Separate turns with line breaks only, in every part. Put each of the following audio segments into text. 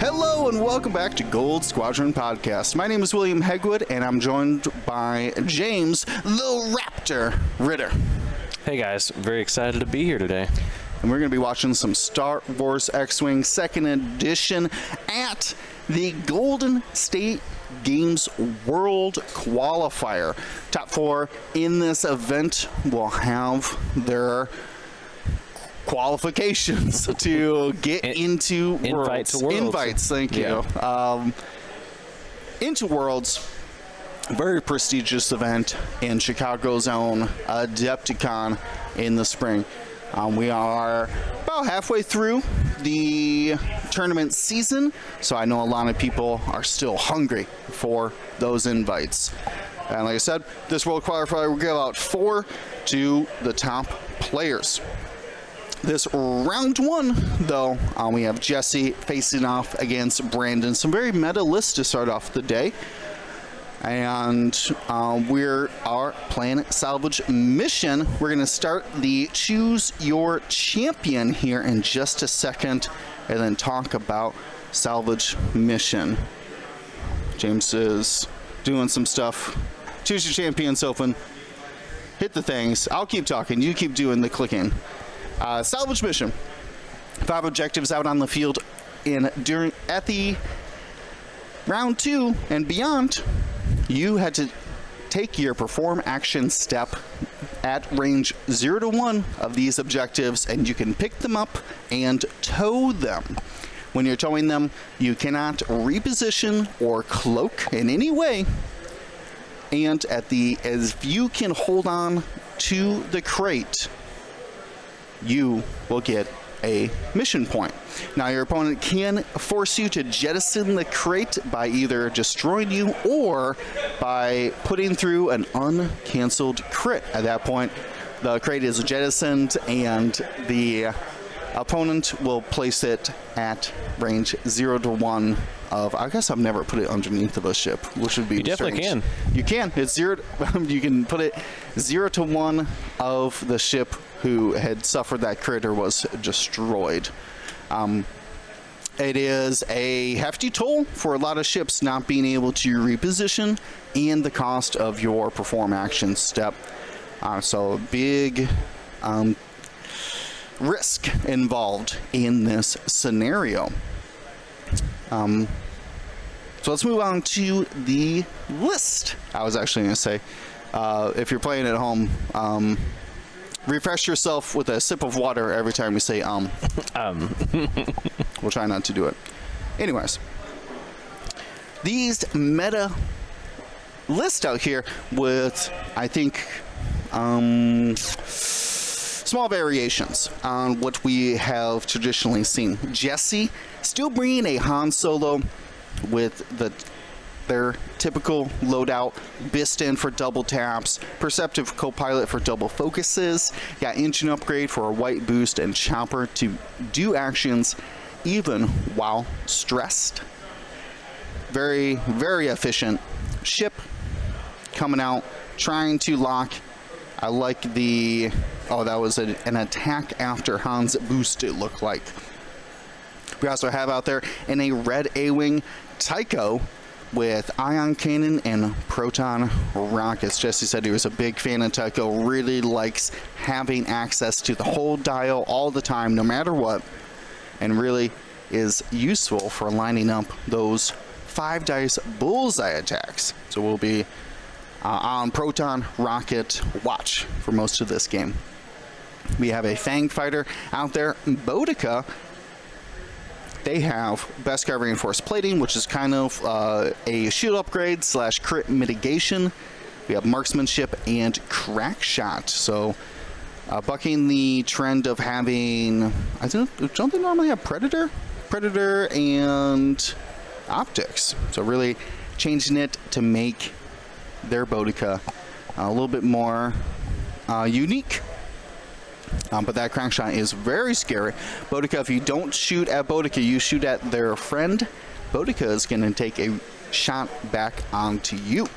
Hello and welcome back to Gold Squadron Podcast. My name is William Hegwood and I'm joined by James the Raptor Ritter.
Hey guys, very excited to be here today.
And we're going to be watching some Star Wars X-Wing 2nd Edition at the Golden State Games World Qualifier. Top 4 in this event will have their qualifications to get into Worlds. Invites, thank you. Into Worlds, very prestigious event in Chicago's own Adepticon in the spring. We are about halfway through the tournament season, so I know a lot of people are still hungry for those invites. And like I said, this World Qualifier will give out 4 to the top players. This round 1, though, we have Jesse facing off against Brandon. Some very meta lists to start off the day. And we are playing Salvage Mission. We're going to start the Choose Your Champion here in just a second, and then talk about Salvage Mission. James is doing some stuff. Choose Your Champions open. Hit the things. I'll keep talking. You keep doing the clicking. Salvage Mission. 5 objectives out on the field at the round 2 and beyond. You had to take your perform action step at range 0 to 1 of these objectives, and you can pick them up and tow them. When you're towing them, you cannot reposition or cloak in any way. And as you can hold on to the crate, you will get a mission point. Now, your opponent can force you to jettison the crate by either destroying you or by putting through an uncanceled crit. At that point, the crate is jettisoned and the opponent will place it at range 0 to 1 of, I guess I've never put it underneath of a ship, which would be strange.
Definitely can.
You can. It's 0. You can put it 0 to 1 of the ship who had suffered that crit or was destroyed. It is a hefty toll for a lot of ships not being able to reposition and the cost of your perform action step. So big risk involved in this scenario. So let's move on to the list. I was actually going to say, if you're playing at home, refresh yourself with a sip of water every time we say We'll try not to do it. Anyways, these meta list out here with, I think, small variations on what we have traditionally seen. Jesse still bringing a Han Solo with their typical loadout, Bistan for double taps, Perceptive Copilot for double focuses, got engine upgrade for a white boost, and Chopper to do actions even while stressed. Very, very efficient ship coming out, trying to lock. I like the, that was an attack after Han's boost, it looked like. We also have out there in a red A-Wing Tycho with ion cannon and proton rockets. Jesse said he was a big fan of Tycho, really likes having access to the whole dial all the time, no matter what, and really is useful for lining up those 5 dice bullseye attacks. So we'll be on proton rocket watch for most of this game. We have a Fang fighter out there, Bodica. They have Beskar Reinforced Plating, which is kind of a shield upgrade / crit mitigation. We have Marksmanship and Crack Shot. So bucking the trend of having, don't they normally have Predator and Optics. So really changing it to make their Bodica a little bit more unique. But that crank shot is very scary. Bodica, if you don't shoot at Bodica, you shoot at their friend, Bodica is going to take a shot back onto you.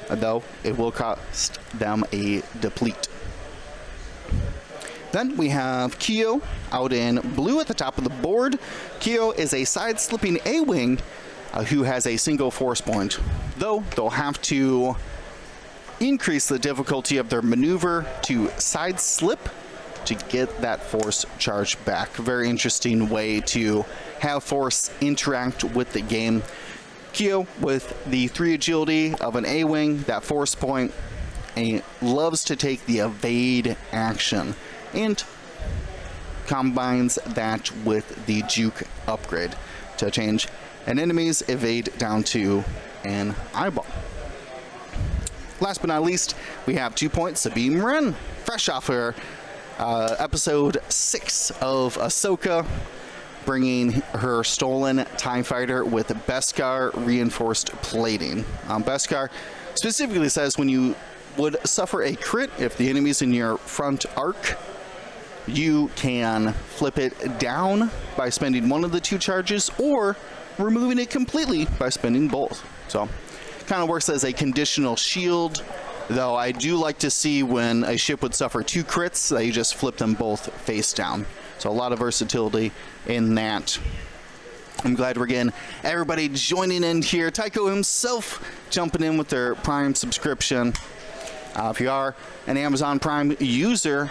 Though it will cost them a deplete. Then we have Kyo out in blue at the top of the board. Kyo is a side-slipping A-wing who has a single force point, though they'll have to increase the difficulty of their maneuver to side slip to get that force charge back. Very interesting way to have force interact with the game. Kyo with the 3 agility of an A-wing, that force point, and loves to take the evade action and combines that with the juke upgrade to change an enemy's evade down to an eyeball. Last but not least, we have 2 points, Sabine Wren, fresh off her episode 6 of Ahsoka, bringing her stolen TIE fighter with Beskar reinforced plating. Beskar specifically says when you would suffer a crit, if the enemy's in your front arc, you can flip it down by spending one of the 2 charges or removing it completely by spending both. So kind of works as a conditional shield, though I do like to see when a ship would suffer 2 crits that you just flip them both face down. So a lot of versatility in that. I'm glad we're getting everybody joining in here. Tycho himself jumping in with their Prime subscription. If you are an Amazon Prime user,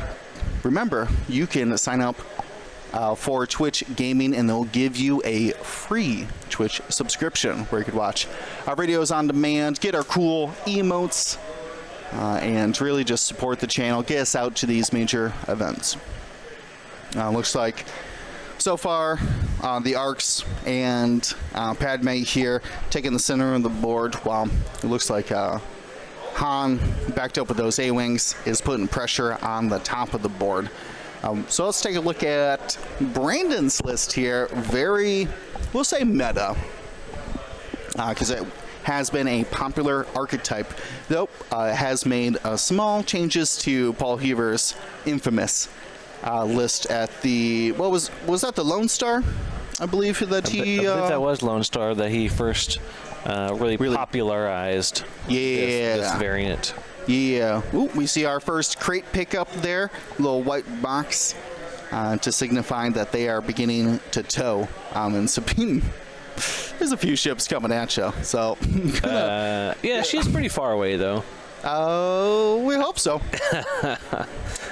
remember you can sign up for Twitch Gaming and they'll give you a free Twitch subscription where you could watch our videos on demand, get our cool emotes, and really just support the channel, get us out to these major events. Looks like so far the arcs and Padme here taking the center of the board, while it looks like Han, backed up with those A-wings, is putting pressure on the top of the board. So let's take a look at Brandon's list here. Very, we'll say meta, because it has been a popular archetype, though it has made small changes to Paul Heaver's infamous list at the, what was that, the Lone Star, I believe that he...
I believe that was Lone Star that he first really popularized this variant.
Yeah. Ooh, we see our first crate pickup there, little white box to signify that they are beginning to tow. And Sabine, there's a few ships coming at you, so...
yeah, she's pretty far away, though.
We hope so.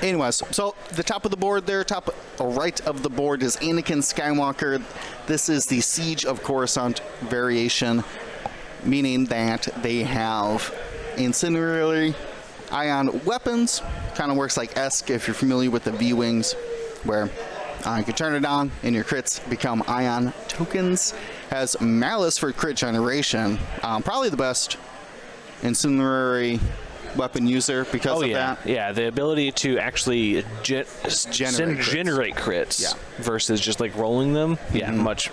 Anyways, so the top of the board there, top right of the board is Anakin Skywalker. This is the Siege of Coruscant variation, meaning that they have incendiary ion weapons. Kind of works like ESC if you're familiar with the V-Wings, where you can turn it on and your crits become ion tokens. Has Malice for crit generation. Probably the best incendiary weapon user because of that.
Yeah, the ability to actually generate crits versus just like rolling them. Yeah, much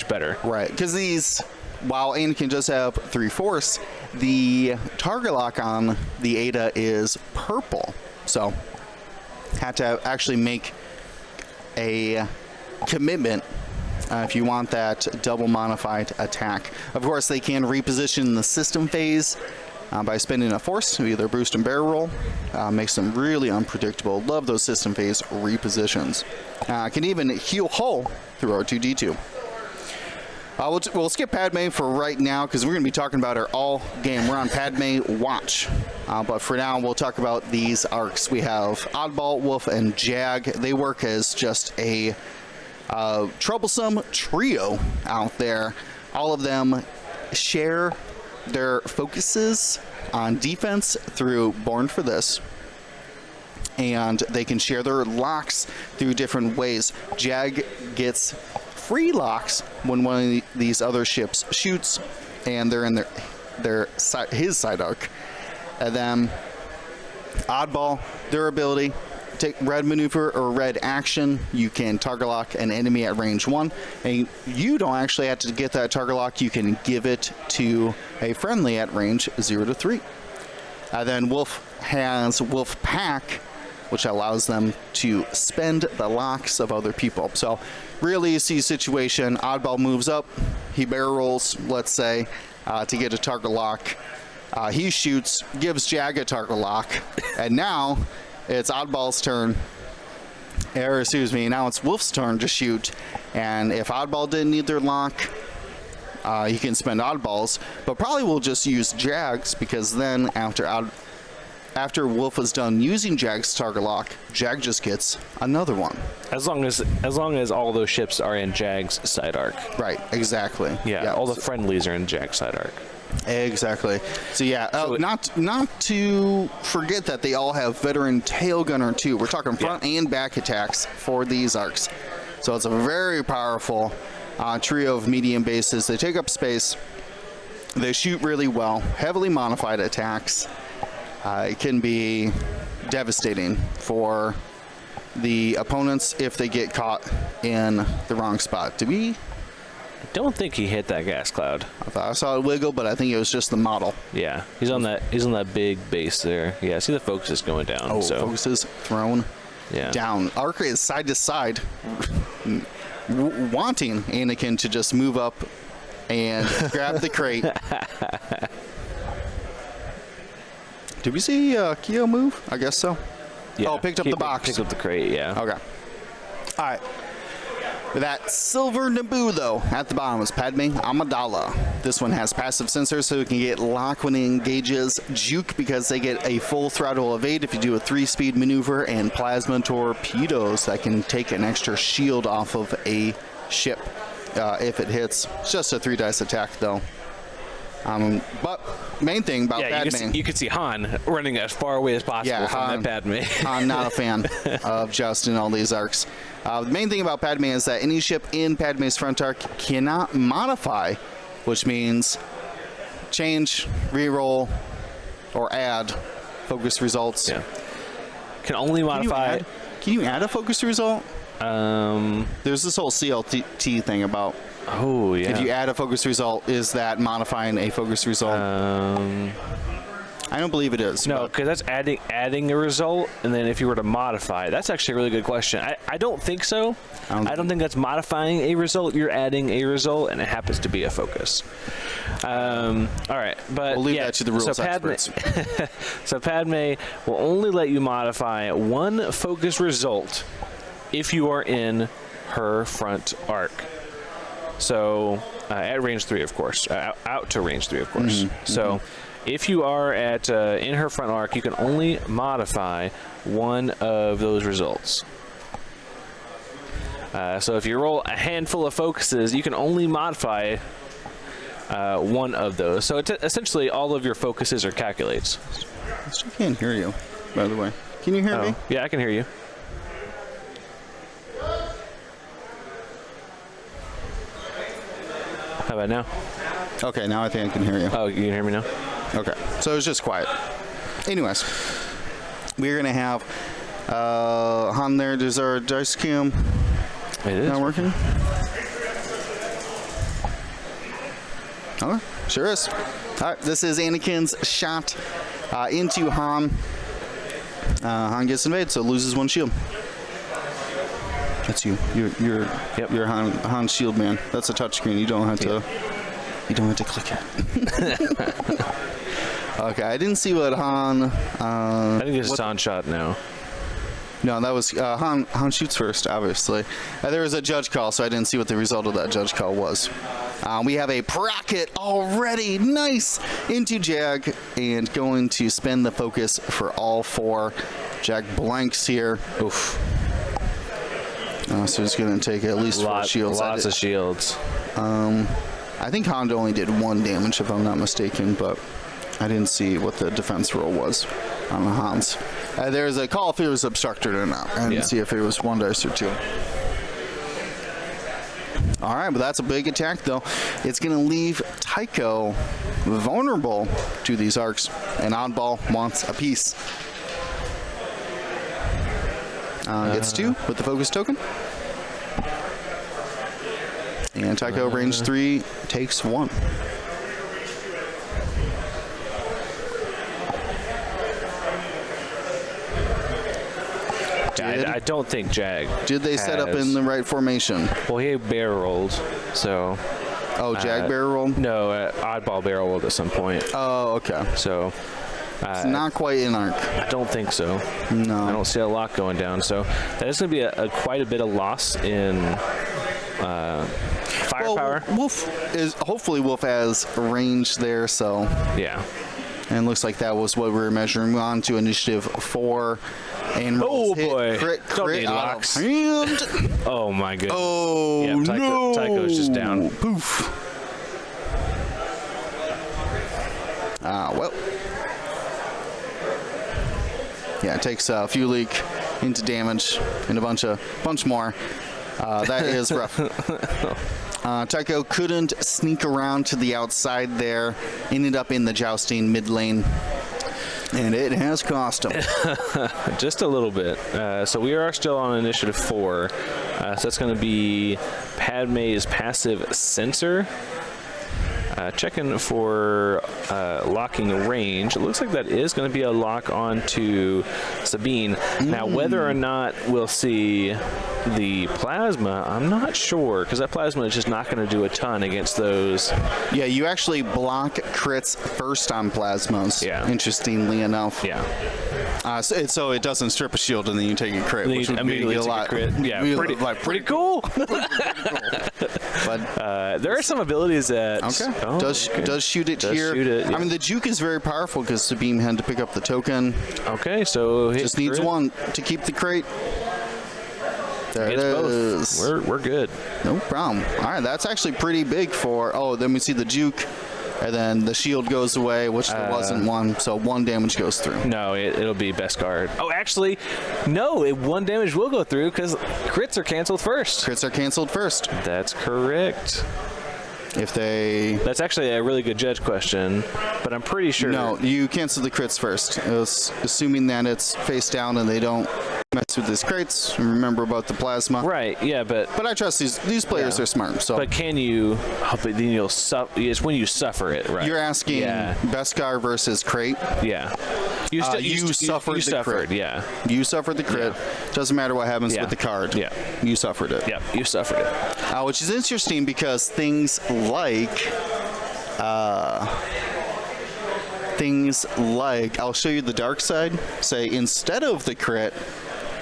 better.
Right, because these, while Anakin does have 3 force, the target lock on the Ada is purple. So had to actually make a commitment if you want that double modified attack. Of course, they can reposition the system phase by spending a force to either boost and barrel roll. Makes them really unpredictable. Love those system phase repositions. Can even heal hull through R2-D2. We'll skip Padme for right now because we're going to be talking about her all game. We're on Padme Watch. But for now, we'll talk about these arcs. We have Oddball, Wolf, and Jag. They work as just a troublesome trio out there. All of them share their focuses on defense through Born for This. And they can share their locks through different ways. Jag gets free locks when one of these other ships shoots, and they're in his side arc. And then Oddball, their ability, take red maneuver or red action, you can target lock an enemy at range 1, and you don't actually have to get that target lock, you can give it to a friendly at range 0 to 3. Then Wolf has Wolf Pack, which allows them to spend the locks of other people. So really easy situation. Oddball moves up, he barrel rolls, let's say, to get a target lock. He shoots, gives Jag a target lock, and now it's Oddball's turn or excuse me, now it's Wolf's turn to shoot. And if Oddball didn't need their lock, he can spend Oddballs, but probably will just use Jags, because then after Wolf is done using Jag's target lock, Jag just gets another one.
As long as all those ships are in Jag's side arc.
Right, exactly.
Yeah, all the friendlies are in Jag's side arc.
Exactly. So yeah, not to forget that they all have veteran tail gunner too. We're talking front and back attacks for these arcs. So it's a very powerful trio of medium bases. They take up space. They shoot really well. Heavily modified attacks. It can be devastating for the opponents if they get caught in the wrong spot.
I don't think he hit that gas cloud.
I thought I saw it wiggle, but I think it was just the model.
Yeah, he's on that big base there. Yeah, see the focus is going down.
Oh,
so.
focus is thrown down. Arc is side to side, wanting Anakin to just move up and grab the crate. Did we see Keo move? I guess so.
Yeah,
oh, picked up the box.
Picked up the crate, yeah.
Okay. All right. That silver Naboo, though, at the bottom is Padme Amidala. This one has passive sensors, so it can get lock when it engages, juke because they get a full throttle evade if you do a 3-speed maneuver, and plasma torpedoes that can take an extra shield off of a ship if it hits. It's just a 3-dice attack, though. But main thing about Padme...
You could see Han running as far away as possible from that Padme.
I'm not a fan of Justin all these arcs. The main thing about Padme is that any ship in Padme's front arc cannot modify, which means change, reroll, or add focus results.
Yeah. Can only modify...
Can you add a focus result? There's this whole CLT thing about...
Oh, yeah.
If you add a focus result, is that modifying a focus result? I don't believe it is.
No, because that's adding a result, and then if you were to modify, that's actually a really good question. I don't think so. I don't think that's modifying a result. You're adding a result, and it happens to be a focus. All right, but
we'll leave that to the rules experts.
So Padme will only let you modify one focus result if you are in her front arc. So at range 3, of course, out to range 3, of course. So if you are at in her front arc, you can only modify one of those results. So if you roll a handful of focuses, you can only modify one of those. So essentially, all of your focuses are calculates.
I still can't hear you, by the way. Can you hear me?
Yeah, I can hear you. How about now?
Okay, now I think I can hear you.
Oh, you can hear me now?
Okay, so it was just quiet. Anyways, we're going to have Han there. Does our dice cam not working? Oh, sure is. All right, this is Anakin's shot into Han. Han gets invaded, so loses one shield. That's you. You're Han shield man. That's a touchscreen. You don't have to. You don't have to click it. Okay, I didn't see what Han.
I think it's Han shot now.
No, that was Han. Han shoots first, obviously. There was a judge call, so I didn't see what the result of that judge call was. We have a Procket already, nice, into Jag, and going to spend the focus for all 4. Jag blanks here. Oof. So he's going to take at least 4 shields.
Lots of shields.
I think Honda only did 1 damage, if I'm not mistaken, but I didn't see what the defense roll was on the Hans. There's a call if it was obstructed or not, and see if it was 1 dice or 2. All right, but that's a big attack, though. It's going to leave Tycho vulnerable to these arcs, and Oddball wants a piece. Gets 2 with the focus token. And Tycho range 3 takes 1.
I don't think Jag.
Did they set up in the right formation?
Well, he barrel rolled, so.
Oh, Jag barrel rolled?
No, Oddball barrel rolled at some point.
Oh, okay.
So,
It's not quite an arc.
I don't think so.
No.
I don't see a lot going down. So that is going to be quite a bit of loss in firepower.
Well, hopefully Wolf has range there, so.
Yeah.
And it looks like that was what we were measuring. On to initiative 4. And
oh
hit,
boy! Don't
crit
need
out
locks.
of hand.
Oh my goodness!
Oh
yeah,
no!
Tycho's just down.
Poof. Well. Yeah, it takes a few leak into damage and a bunch more. That is rough. Tycho couldn't sneak around to the outside there. Ended up in the jousting mid lane. And it has cost him.
Just a little bit. So we are still on initiative 4. So that's going to be Padme's passive sensor. Checking for locking range. It looks like that is going to be a lock onto Sabine. Now, whether or not we'll see the plasma, I'm not sure, because that plasma is just not going to do a ton against those.
Yeah, you actually block crits first on plasmas.
Yeah.
Interestingly enough.
Yeah.
So it doesn't strip a shield and then you take a crit, which would be a lot.
Crit. Yeah, pretty cool.
But
there are some abilities that
does shoot it here.
Shoot it, yeah.
I mean, the juke is very powerful because Sabine had to pick up the token.
Okay, so
just needs one to keep the crate. There it is.
We're good.
No problem. All right, that's actually pretty big for. Oh, then we see the juke. And then the shield goes away, which there wasn't one, so 1 damage goes through.
No, it'll be best guard. Oh, actually, no, 1 damage will go through because crits are canceled first.
Crits are canceled first.
That's correct.
That's
actually a really good judge question, but I'm pretty sure.
No, you cancel the crits first, assuming that it's face down and they don't mess with these crates. Remember about the plasma.
Right, yeah, but
I trust these players are smart. So.
But can you, but then you'll suffer, it's when you suffer it, right?
You're asking Beskar versus crate?
Yeah.
You suffered the crit.
Yeah.
You suffered the crit. Yeah. Doesn't matter what happens with the card.
Yeah.
You suffered it.
Yeah, you suffered it.
Which is interesting because things like, I'll show you the dark side. Say instead of the crit,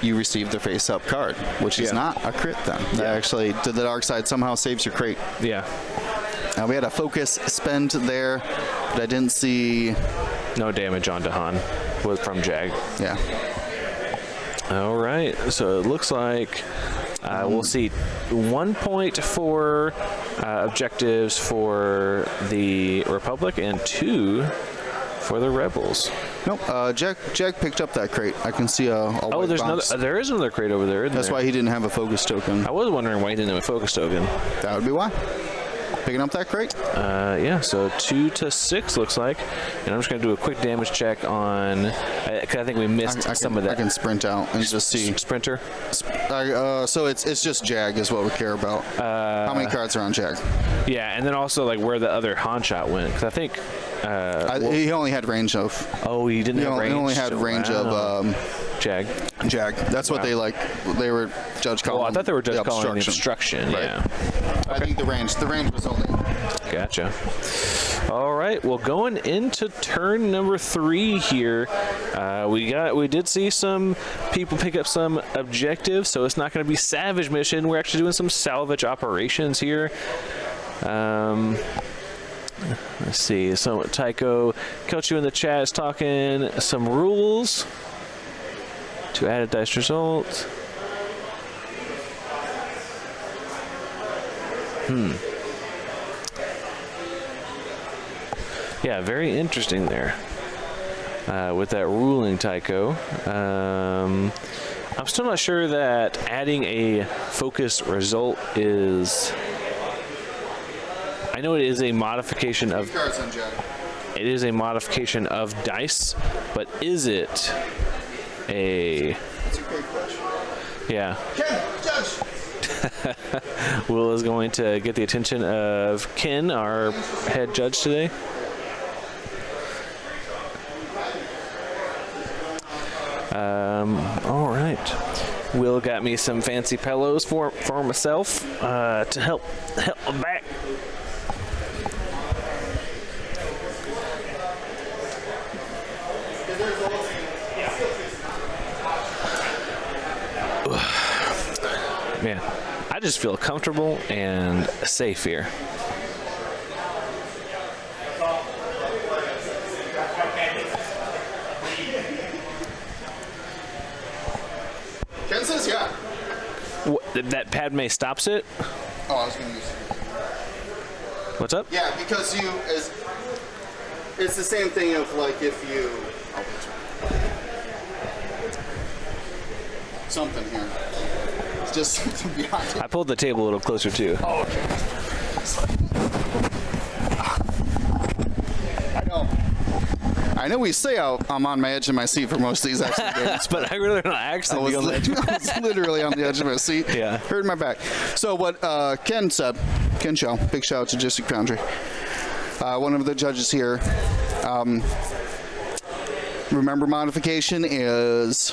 you receive the face-up card, which is not a crit then. That actually, to the dark side, somehow saves your crate.
Yeah.
We had a focus spend there, but I didn't see...
No damage on Dahan from Jag.
Yeah.
All right, so it looks like we'll see 1 point for objectives for the Republic and 2 for the Rebels.
Nope. Jag picked up that crate. I can see a white box.
There is another crate over there.
That's why he didn't have a focus token.
I was wondering why he didn't have a focus token.
That would be why. Picking up that crate?
Yeah, so 2 to 6 looks like. And I'm just going to do a quick damage check on, because I think we missed some of that.
I can sprint out and just see.
Sprinter?
So it's just Jag is what we care about. How many cards are on Jag?
Yeah, and then also like where the other Han shot went, because I think...
he only had range of.
Oh, he didn't have range?
He only had range of...
Jag.
That's what they were judge calling.
Oh, I thought they were judge calling the obstruction. Right. Yeah.
I think the range was only.
Gotcha. All right. Well, going into turn number 3 here, we did see some people pick up some objectives, so it's not going to be Savage Mission. We're actually doing some salvage operations here. Let's see. So Tycho, Coach, you in the chat is talking some rules to add a dice result. Yeah, very interesting there with that ruling, Tycho. I'm still not sure that adding a focus result is... I know it is a modification of... It is a modification of dice, but is it a...
That's a great question.
Yeah.
Ken, judge!
Will is going to get the attention of Ken, our head judge today. All right. Will got me some fancy pillows for myself to help my back. just feel comfortable and safe here.
Ken says yeah.
That Padme stops it?
Oh, I was going to use.
What's up?
Yeah, because it's the same thing of like if you. Something here. It's just something behind it.
I pulled the table a little closer too.
Oh, okay. I know we say I'm on my edge of my seat for most of these action games,
But I really don't actually
I was literally on the edge of my seat.
Yeah.
Hurting my back. So what Ken said, Ken Shaw, big shout out to District Foundry, one of the judges here. Remember, modification is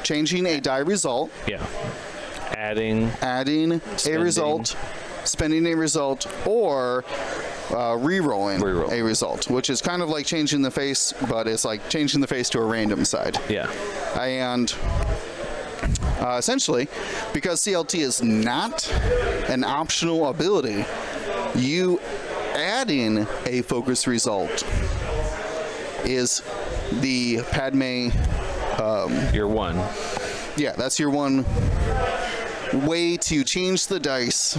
changing a die result.
Yeah. Adding
a result, spending a result, or re-rolling a result, which is kind of like changing the face, but it's like changing the face to a random side.
Yeah.
And essentially, because CLT is not an optional ability, you adding a focus result is the Padme.
Your one.
Yeah, that's your one way to change the dice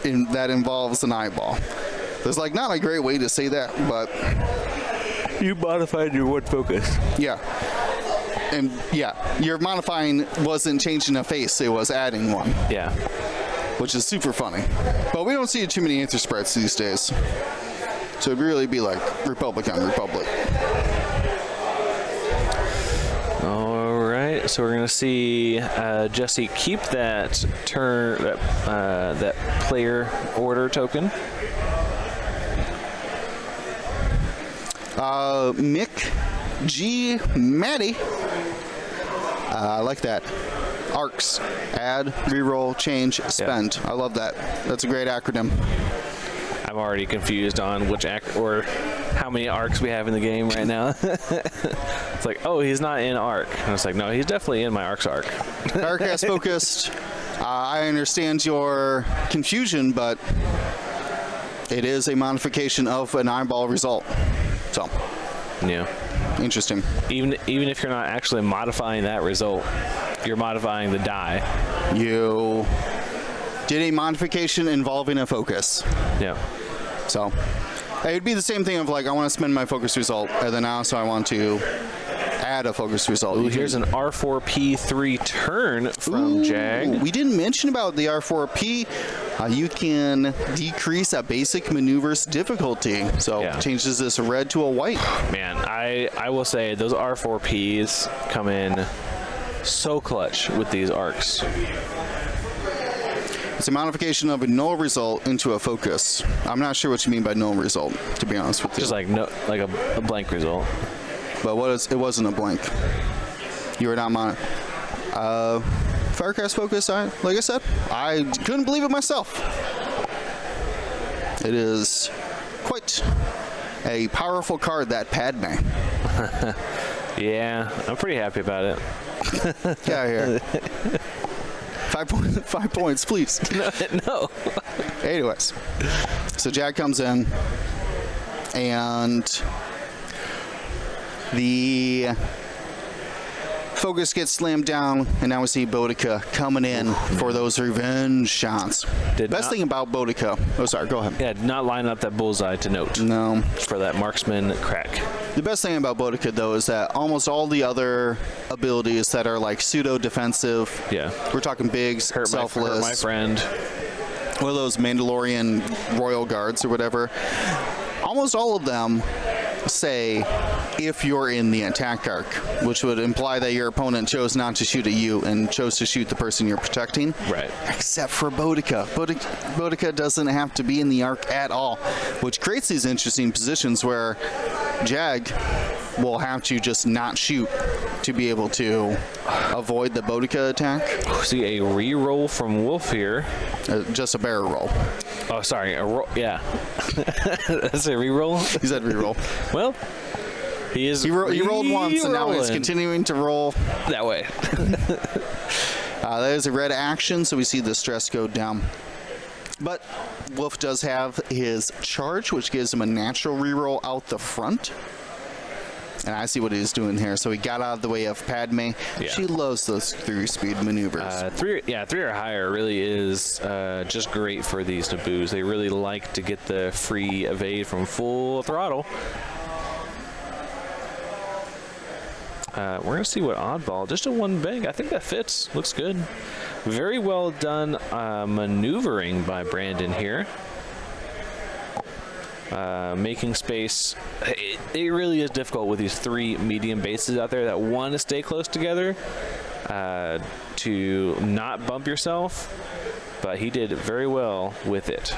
that involves an eyeball. There's like not a great way to say that, but
You modified your one focus.
yeah. And yeah, your modifying wasn't changing a face, it was adding one,
Yeah.
which is super funny. But we don't see too many Aether spreads these days. So it'd really be like Republic on Republic.
All right. So we're gonna see Jesse keep that that player order token.
Mick G. Maddie. I like that. ARCs. Add, reroll, change, spend. Yeah. I love that. That's a great acronym.
I'm already confused on which or how many arcs we have in the game right now. It's like, oh, he's not in arc. And it's like, no, he's definitely in my arc's arc.
Arcast focused. I understand your confusion, but it is a modification of an eyeball result. So,
yeah,
interesting.
Even if you're not actually modifying that result, you're modifying the die.
You did a modification involving a focus.
Yeah.
So it would be the same thing of like I want to spend my focus result, and then also I want to add a focus result.
Ooh, here's an R4P3 turn from Jag.
We didn't mention about the R4P. You can decrease a basic maneuver's difficulty. So changes this red to a white.
Man, I will say those R4Ps come in so clutch with these arcs.
It's a modification of a null result into a focus. I'm not sure what you mean by null result, to be honest with you.
Just like a blank result.
But it wasn't a blank. You were not Firecast focus, like I said, I couldn't believe it myself. It is quite a powerful card, that Padme.
Yeah, I'm pretty happy about it.
Get out of here. 5 points, please.
No.
Anyways, so Jag comes in, and the focus gets slammed down, and now we see Boudica coming in for those revenge shots. Best thing about Boudica... Oh, sorry, go ahead.
Yeah, did not line up that bullseye to note.
No.
For that marksman crack.
The best thing about Boudica, though, is that almost all the other abilities that are like pseudo-defensive...
Yeah.
We're talking bigs, selfless...
Hurt my friend.
One of those Mandalorian royal guards or whatever. Almost all of them say if you're in the attack arc, which would imply that your opponent chose not to shoot at you and chose to shoot the person you're protecting.
Right.
Except for Boudica. Boudica doesn't have to be in the arc at all, which creates these interesting positions where Jag will have to just not shoot to be able to avoid the Boudica attack.
See a re-roll from Wolf here.
Just a barrel roll.
Oh, sorry. A roll. Yeah. That's a re-roll?
He said re-roll.
Well, he rolled
once, and now he's continuing to roll
that way.
That is a red action, so we see the stress go down. But Wolf does have his charge, which gives him a natural reroll out the front. And I see what he's doing here. So he got out of the way of Padme.
Yeah.
She loves those 3-speed maneuvers.
3 or higher really is just great for these Naboos. They really like to get the free evade from full throttle. We're going to see what oddball. Just a 1 bang. I think that fits. Looks good. Very well done maneuvering by Brandon here. Making space. It really is difficult with these 3 medium bases out there that want to stay close together to not bump yourself, but he did very well with it.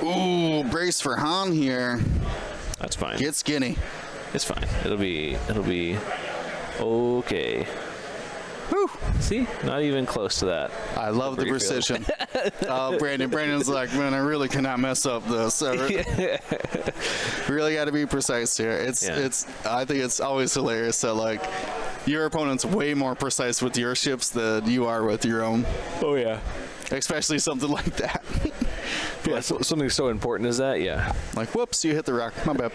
Ooh, brace for Han here.
That's fine.
Get skinny.
It's fine. It'll be okay.
Whew.
See, not even close to that.
I love the precision. Brandon's like, man, I really cannot mess up this. Really got to be precise here. I think it's always hilarious that like your opponent's way more precise with your ships than you are with your own.
Oh yeah.
Especially something like that.
Yeah, something so important as that, yeah.
Like, whoops, you hit the rock. My bad.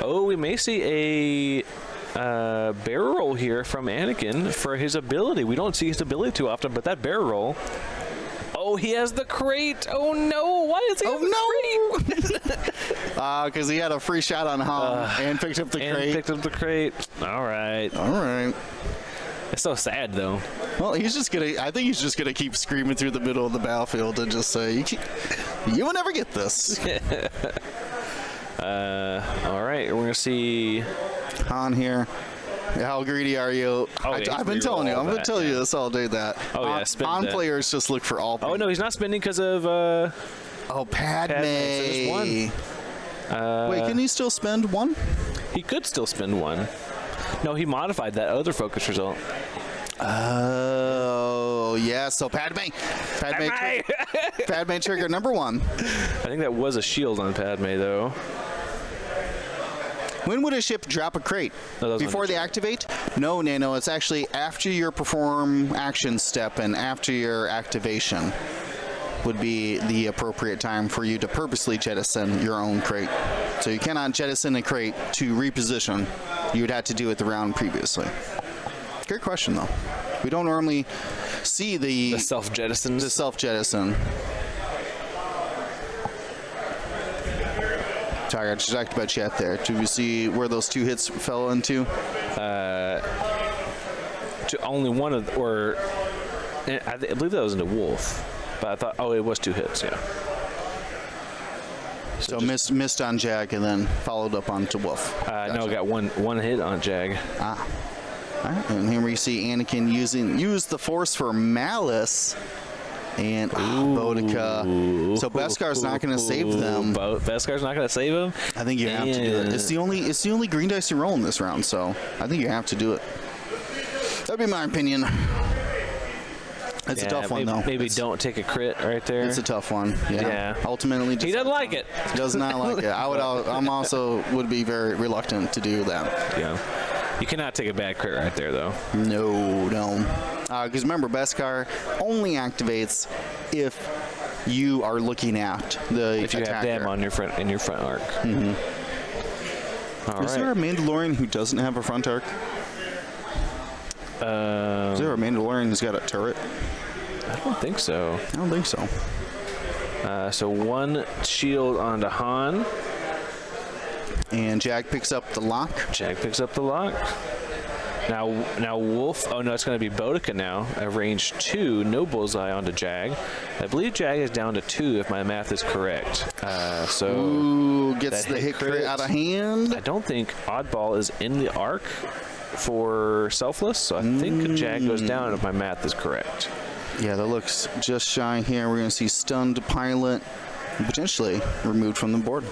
Oh, we may see a barrel roll here from Anakin for his ability. We don't see his ability too often, but that barrel roll. Oh, he has the crate. Oh no! Why is he have the crate?
Because he had a free shot on Han and picked up the crate.
Picked up the crate. All right.
All right.
It's so sad though.
Well, I think he's just gonna keep screaming through the middle of the battlefield and just say, "You will never get this."
All right, we're gonna see
Han here. How greedy are you? I've been telling you. I'm going to tell you this all day. That Han players just look for all.
Oh no, he's not spending because of.
Padme.
So just 1.
Wait, can he still spend 1?
He could still spend 1. No, he modified that other focus result.
Oh yeah. So Padme trigger number 1.
I think that was a shield on Padme though.
When would a ship drop a crate? Before they activate? No, Nano. It's actually after your perform action step and after your activation would be the appropriate time for you to purposely jettison your own crate. So you cannot jettison a crate to reposition. You would have to do it the round previously. Great question, though. We don't normally see the
self-jettison.
The self-jettison. Sorry, I just talked about chat there. Do we see where those 2 hits fell into?
To only one of, or I believe that was into Wolf, but I thought, it was 2 hits, yeah.
So missed on Jag and then followed up onto Wolf.
Gotcha. No, got one hit on Jag.
All right, and here we see Anakin use the Force for malice. And Boudica. So Beskar's not going to save them.
Beskar's not going to save him?
I think you have to do it. It's the only green dice you roll in this round, so I think you have to do it. That'd be my opinion. It's a tough one, though.
Maybe don't take a crit right there.
It's a tough one. Yeah. Ultimately,
he doesn't like it.
Does not like it. I'm also would be very reluctant to do that.
Yeah. You cannot take a bad crit right there, though.
No. Because remember, Beskar only activates if you are looking at the
if you
attacker.
have them on your front arc.
Mm-hmm. Is there a Mandalorian who doesn't have a front arc? Is there a Mandalorian who's got a turret?
I don't think so.
I don't think so.
So 1 shield onto Han.
And Jag picks up the lock.
Now Wolf. Oh no, it's going to be Boudica now at range 2. No bullseye onto Jag. I believe Jag is down to 2 if my math is correct.
So gets the hit crit out of hand.
I don't think Oddball is in the arc for Selfless, so I think Jag goes down if my math is correct.
Yeah, that looks just shy here. We're going to see stunned pilot potentially removed from the board.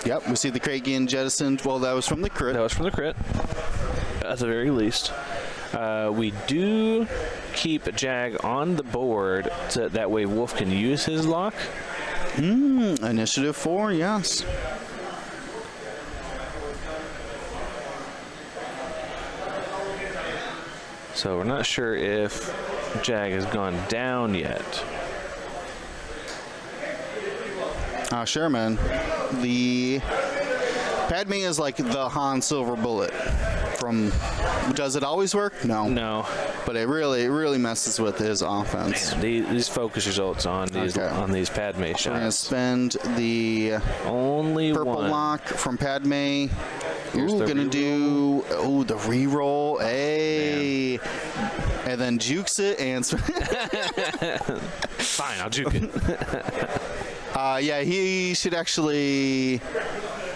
Yep, we see the crate getting jettisoned. Well, that was from the crit.
At the very least. We do keep Jag on the board so that way Wolf can use his lock.
Initiative 4, yes.
So we're not sure if Jag has gone down yet.
Sure, man. The Padme is like the Han silver bullet. Does it always work? No.
No.
But it really messes with his offense.
These focus results on these Padme shots.
We're gonna spend the
only
purple
one.
lock from Padme.
Here's the
Gonna do the reroll. Hey.
Man.
And then jukes it and
Fine, I'll juke it.
yeah, he should actually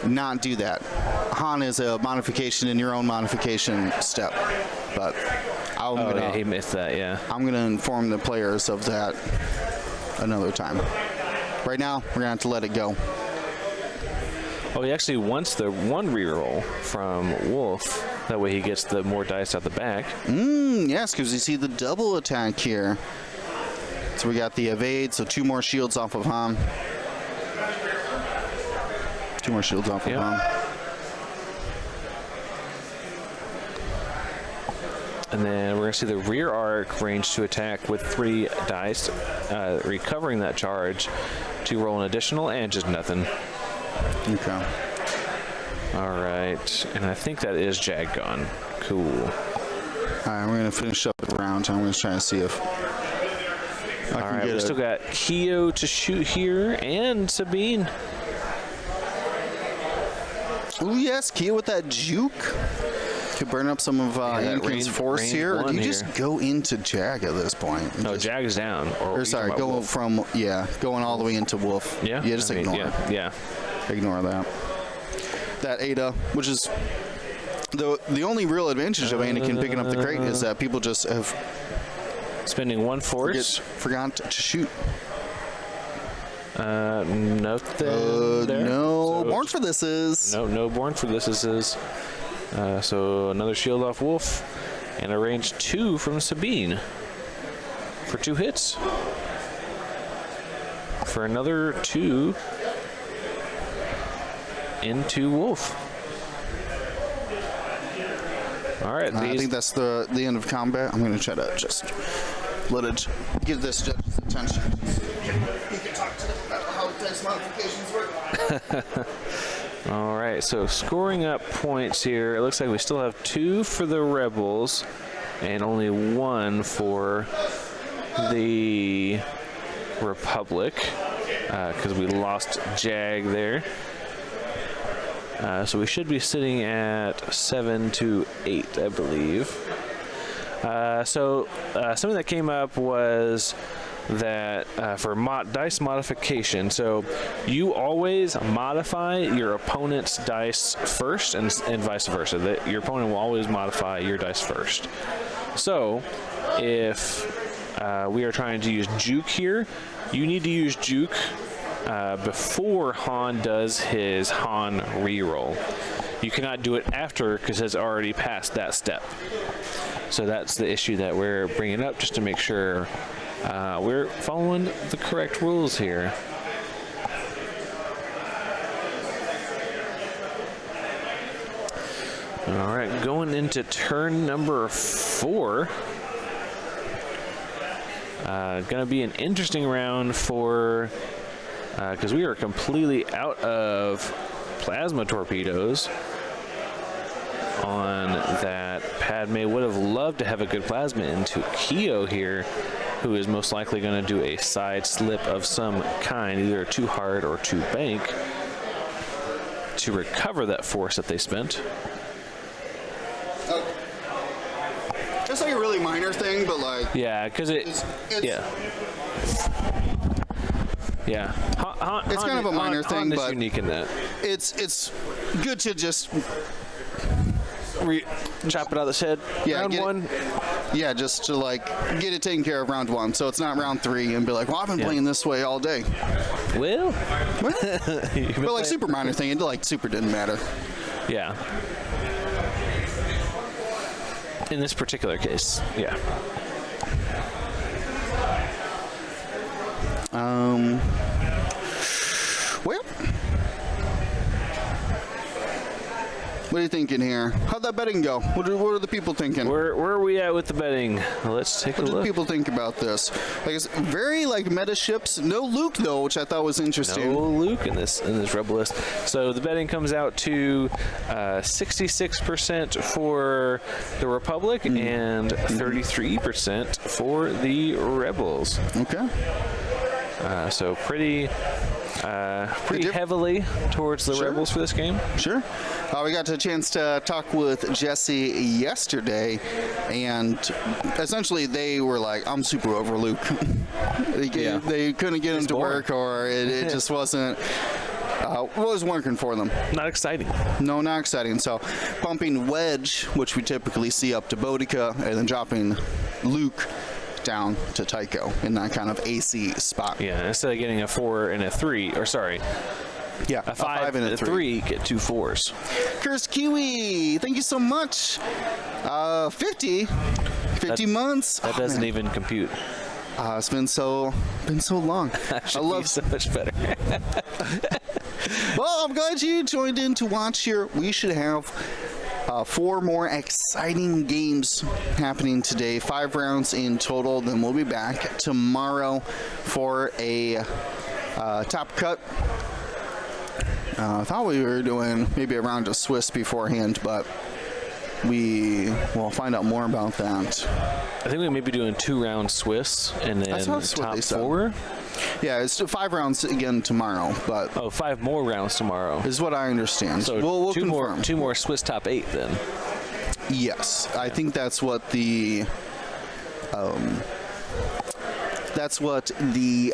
not do that. Han is a modification in your own modification step, but
he missed that. Yeah.
I'm gonna inform the players of that another time. Right now, we're gonna have to let it go.
Oh, he actually wants the one reroll from Wolf. That way he gets the more dice out the back.
Yes, because you see the double attack here. So we got the evade, so 2 more shields off of Han. 2 more shields off of Han.
And then we're going to see the rear arc range to attack with 3 dice, recovering that charge to roll an additional and just nothing.
Okay.
All right, and I think that is Jag gone. Cool.
All right, we're gonna finish up the round. I'm gonna try to see if I
All
can
right,
get
we still got Keo to shoot here and Sabine.
Ooh, yes, Kia with that juke. Could burn up some of Anakin's force here. Or do you just go into Jag at this point?
No, Jag is down.
Or sorry, go from, going all the way into Wolf.
Yeah?
Yeah, just ignore it.
Yeah.
Ignore that. That Ada, which is the only real advantage of Anakin picking up the crate is that people just have
spending 1 force.
Forgot to shoot.
Nothing there.
No,
So
Born for This is.
No Born for This is. So another shield off Wolf and a range 2 from Sabine for 2 hits. For another 2 into Wolf. All right,
I think that's the end of combat. I'm going to try to just let it get this judge's attention. He can talk to them about how dice modifications work.
All right, so scoring up points here. It looks like we still have 2 for the Rebels and only 1 for the Republic because we lost Jag there. So we should be sitting at 7-8, I believe. So something that came up was that for dice modification, so you always modify your opponent's dice first and vice versa. That your opponent will always modify your dice first. So if we are trying to use juke here, you need to use juke before Han does his Han reroll. You cannot do it after because it's already passed that step. So that's the issue that we're bringing up just to make sure we're following the correct rules here. All right, going into turn number 4. Gonna be an interesting round for because we are completely out of plasma torpedoes on that. Padme would have loved to have a good plasma into Keo here, who is most likely going to do a side slip of some kind, either too hard or too bank, to recover that force that they spent.
It's like a really minor thing, but like...
Yeah, because it's Yeah.
It's kind of a minor thing, but
unique in that.
It's good to just
chop it out of the head.
Yeah,
round 1.
Yeah, just to like get it taken care of round 1, so it's not round 3 and be like, well, I've been playing this way all day.
Well,
but like super minor thing, it like super didn't matter.
Yeah. In this particular case, yeah.
What are you thinking here? How'd that betting go? What are the people thinking?
Where are we at with the betting? Let's take a
What do
look.
people think about this? Like, it's very like meta ships. No Luke though, which I thought was interesting.
No Luke in this rebel list. So the betting comes out to 66% for the Republic and 33% for the Rebels.
Okay.
So pretty heavily towards the
Sure.
Rebels for this game.
Sure. We got a chance to talk with Jesse yesterday, and essentially they were like, I'm super over Luke. They couldn't get him to
boring.
work, or it just wasn't working for them.
Not exciting.
No, not exciting. So bumping Wedge, which we typically see up to Boudica, and then dropping Luke down to Tycho in that kind of AC spot.
Yeah, instead of getting a 4 and a 3, or sorry,
Yeah,
a 5 and a 3, get 2 4s.
Cursed Kiwi, thank you so much. 50 months.
That doesn't even compute.
It's been so long.
I love so much better.
Well, I'm glad you joined in to watch here. We should have 4 more exciting games happening today. 5 rounds in total. Then we'll be back tomorrow for a top cut. I thought we were doing maybe a round of Swiss beforehand, but we will find out more about that.
I think we may be doing 2-round Swiss and then
That's what
top
they said.
4.
Yeah, it's 5 rounds again tomorrow, but
5 more rounds tomorrow.
is what I understand.
So
we'll
two
confirm.
more Swiss top 8 then.
Yes, I think that's what the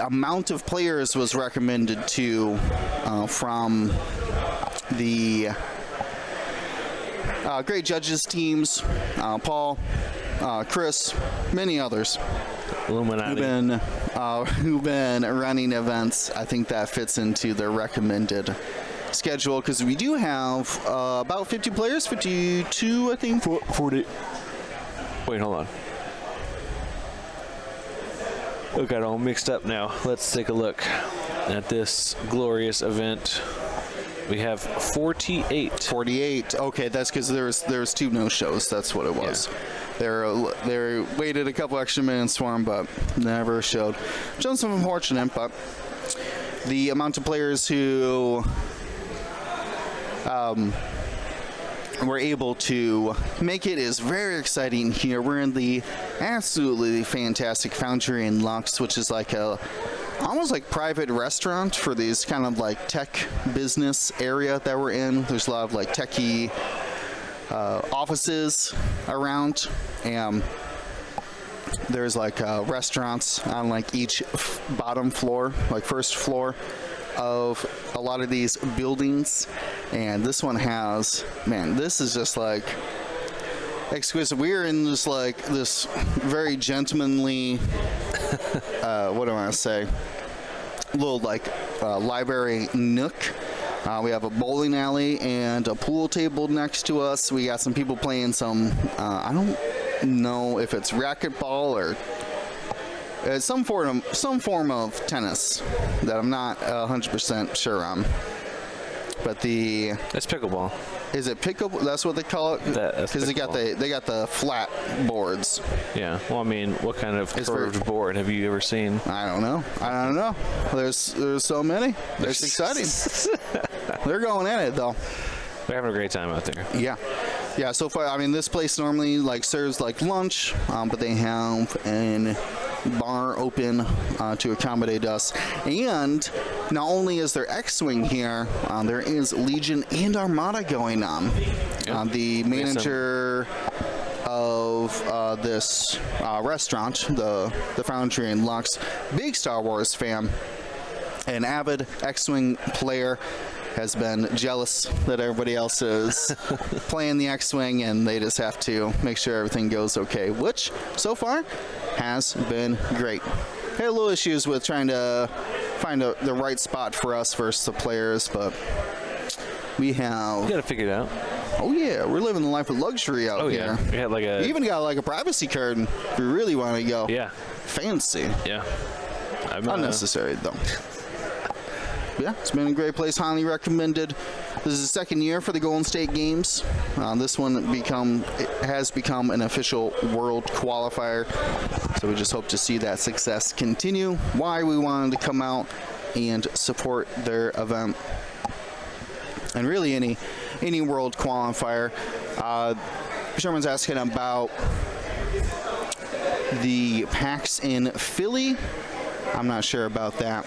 amount of players was recommended to from the great judges teams, Paul, Chris, many others
Illuminati.
who've been running events. I think that fits into their recommended schedule because we do have about 50 players, 52, I think.
40. Wait, hold on. I got all mixed up now. Let's take a look at this glorious event. We have 48.
48. Okay, that's because there's 2 no-shows. That's what it was.
Yeah.
They waited a couple extra minutes for him, but never showed. Just unfortunate, but the amount of players who were able to make it is very exciting here. We're in the absolutely fantastic Foundry in Lux, which is like almost like private restaurant for these kind of like tech business area that we're in. There's a lot of like techie offices around, and there's like restaurants on like each bottom floor, like first floor of a lot of these buildings. And this one has, man, this is just like exquisite. We're in this like this very gentlemanly what do I want to say, little like library nook. We have a bowling alley and a pool table next to us. We got some people playing some I don't know if it's racquetball or some form of tennis that I'm not 100% sure on. But
That's pickleball.
is it pickleball? That's what they call it.
That's
Because they got the flat boards.
Yeah. Well, I mean, what kind of curved board have you ever seen?
I don't know. There's so many. It's exciting. They're going at it though.
They're having a great time out there.
Yeah. So far, I mean, this place normally like serves like lunch, but they have an bar open to accommodate us. And not only is there X-Wing here, there is Legion and Armada going on.
Yep.
The manager of this restaurant, the Foundry in Lux, big Star Wars fan, an avid X-Wing player, has been jealous that everybody else is playing the X-Wing, and they just have to make sure everything goes okay, which so far has been great. Had a little issues with trying to find the right spot for us versus the players, but we have.
You got to figure it out.
Oh yeah, we're living the life of luxury out here.
We had like
We even got like a privacy card if we really want to go.
Yeah.
Fancy.
Yeah.
Unnecessary though. Yeah, it's been a great place. Highly recommended. This is the second year for the Golden State Games. This one has become an official world qualifier. So we just hope to see that success continue. Why we wanted to come out and support their event. And really any world qualifier. Sherman's asking about the PAX in Philly. I'm not sure about that.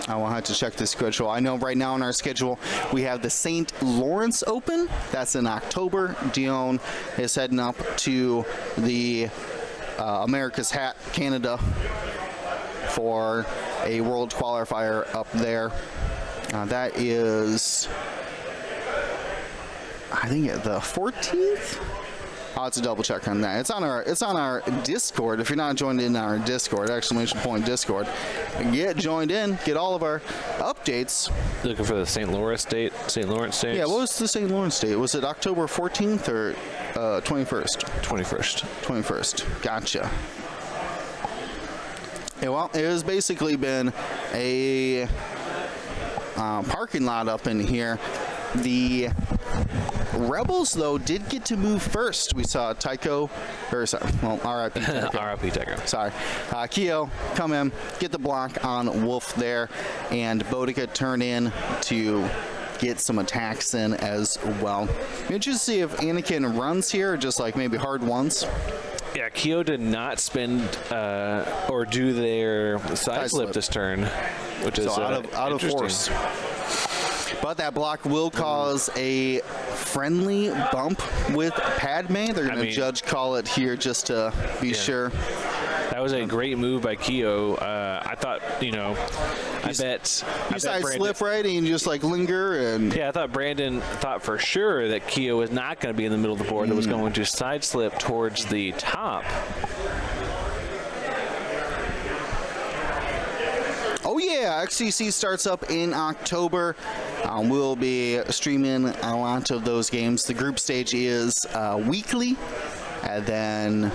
I will have to check the schedule. I know right now in our schedule we have the St. Lawrence Open. That's in October. Dion is heading up to the America's Hat, Canada, for a world qualifier up there. That is, I think, the 14th. I'll have to double check on that. It's on our Discord. If you're not joined in our Discord, !Discord, get joined in, get all of our updates.
Looking for the St. Lawrence date.
Yeah, what was the St. Lawrence date? Was it October 14th or 21st? 21st. Gotcha. Yeah, well, it has basically been a parking lot up in here. The Rebels, though, did get to move first. We saw Tycho, R.I.P. Tycho.
R.I.P. Tycho.
Sorry. Keo come in, get the block on Wolf there, and Boudica turn in to get some attacks in as well. Interested to see if Anakin runs here, just like maybe hard ones.
Yeah, Keo did not spend or do their side slip this turn, which is
out of force. But that block will cause a friendly bump with Padme. They're going to judge call it here just to be sure.
That was a great move by Keo. I thought, I bet
you side slip right and you just like linger and.
Yeah, I thought Brandon thought for sure that Keo was not going to be in the middle of the board. It was going to side slip towards the top.
Oh yeah, XCC starts up in October. We'll be streaming a lot of those games. The group stage is weekly, and then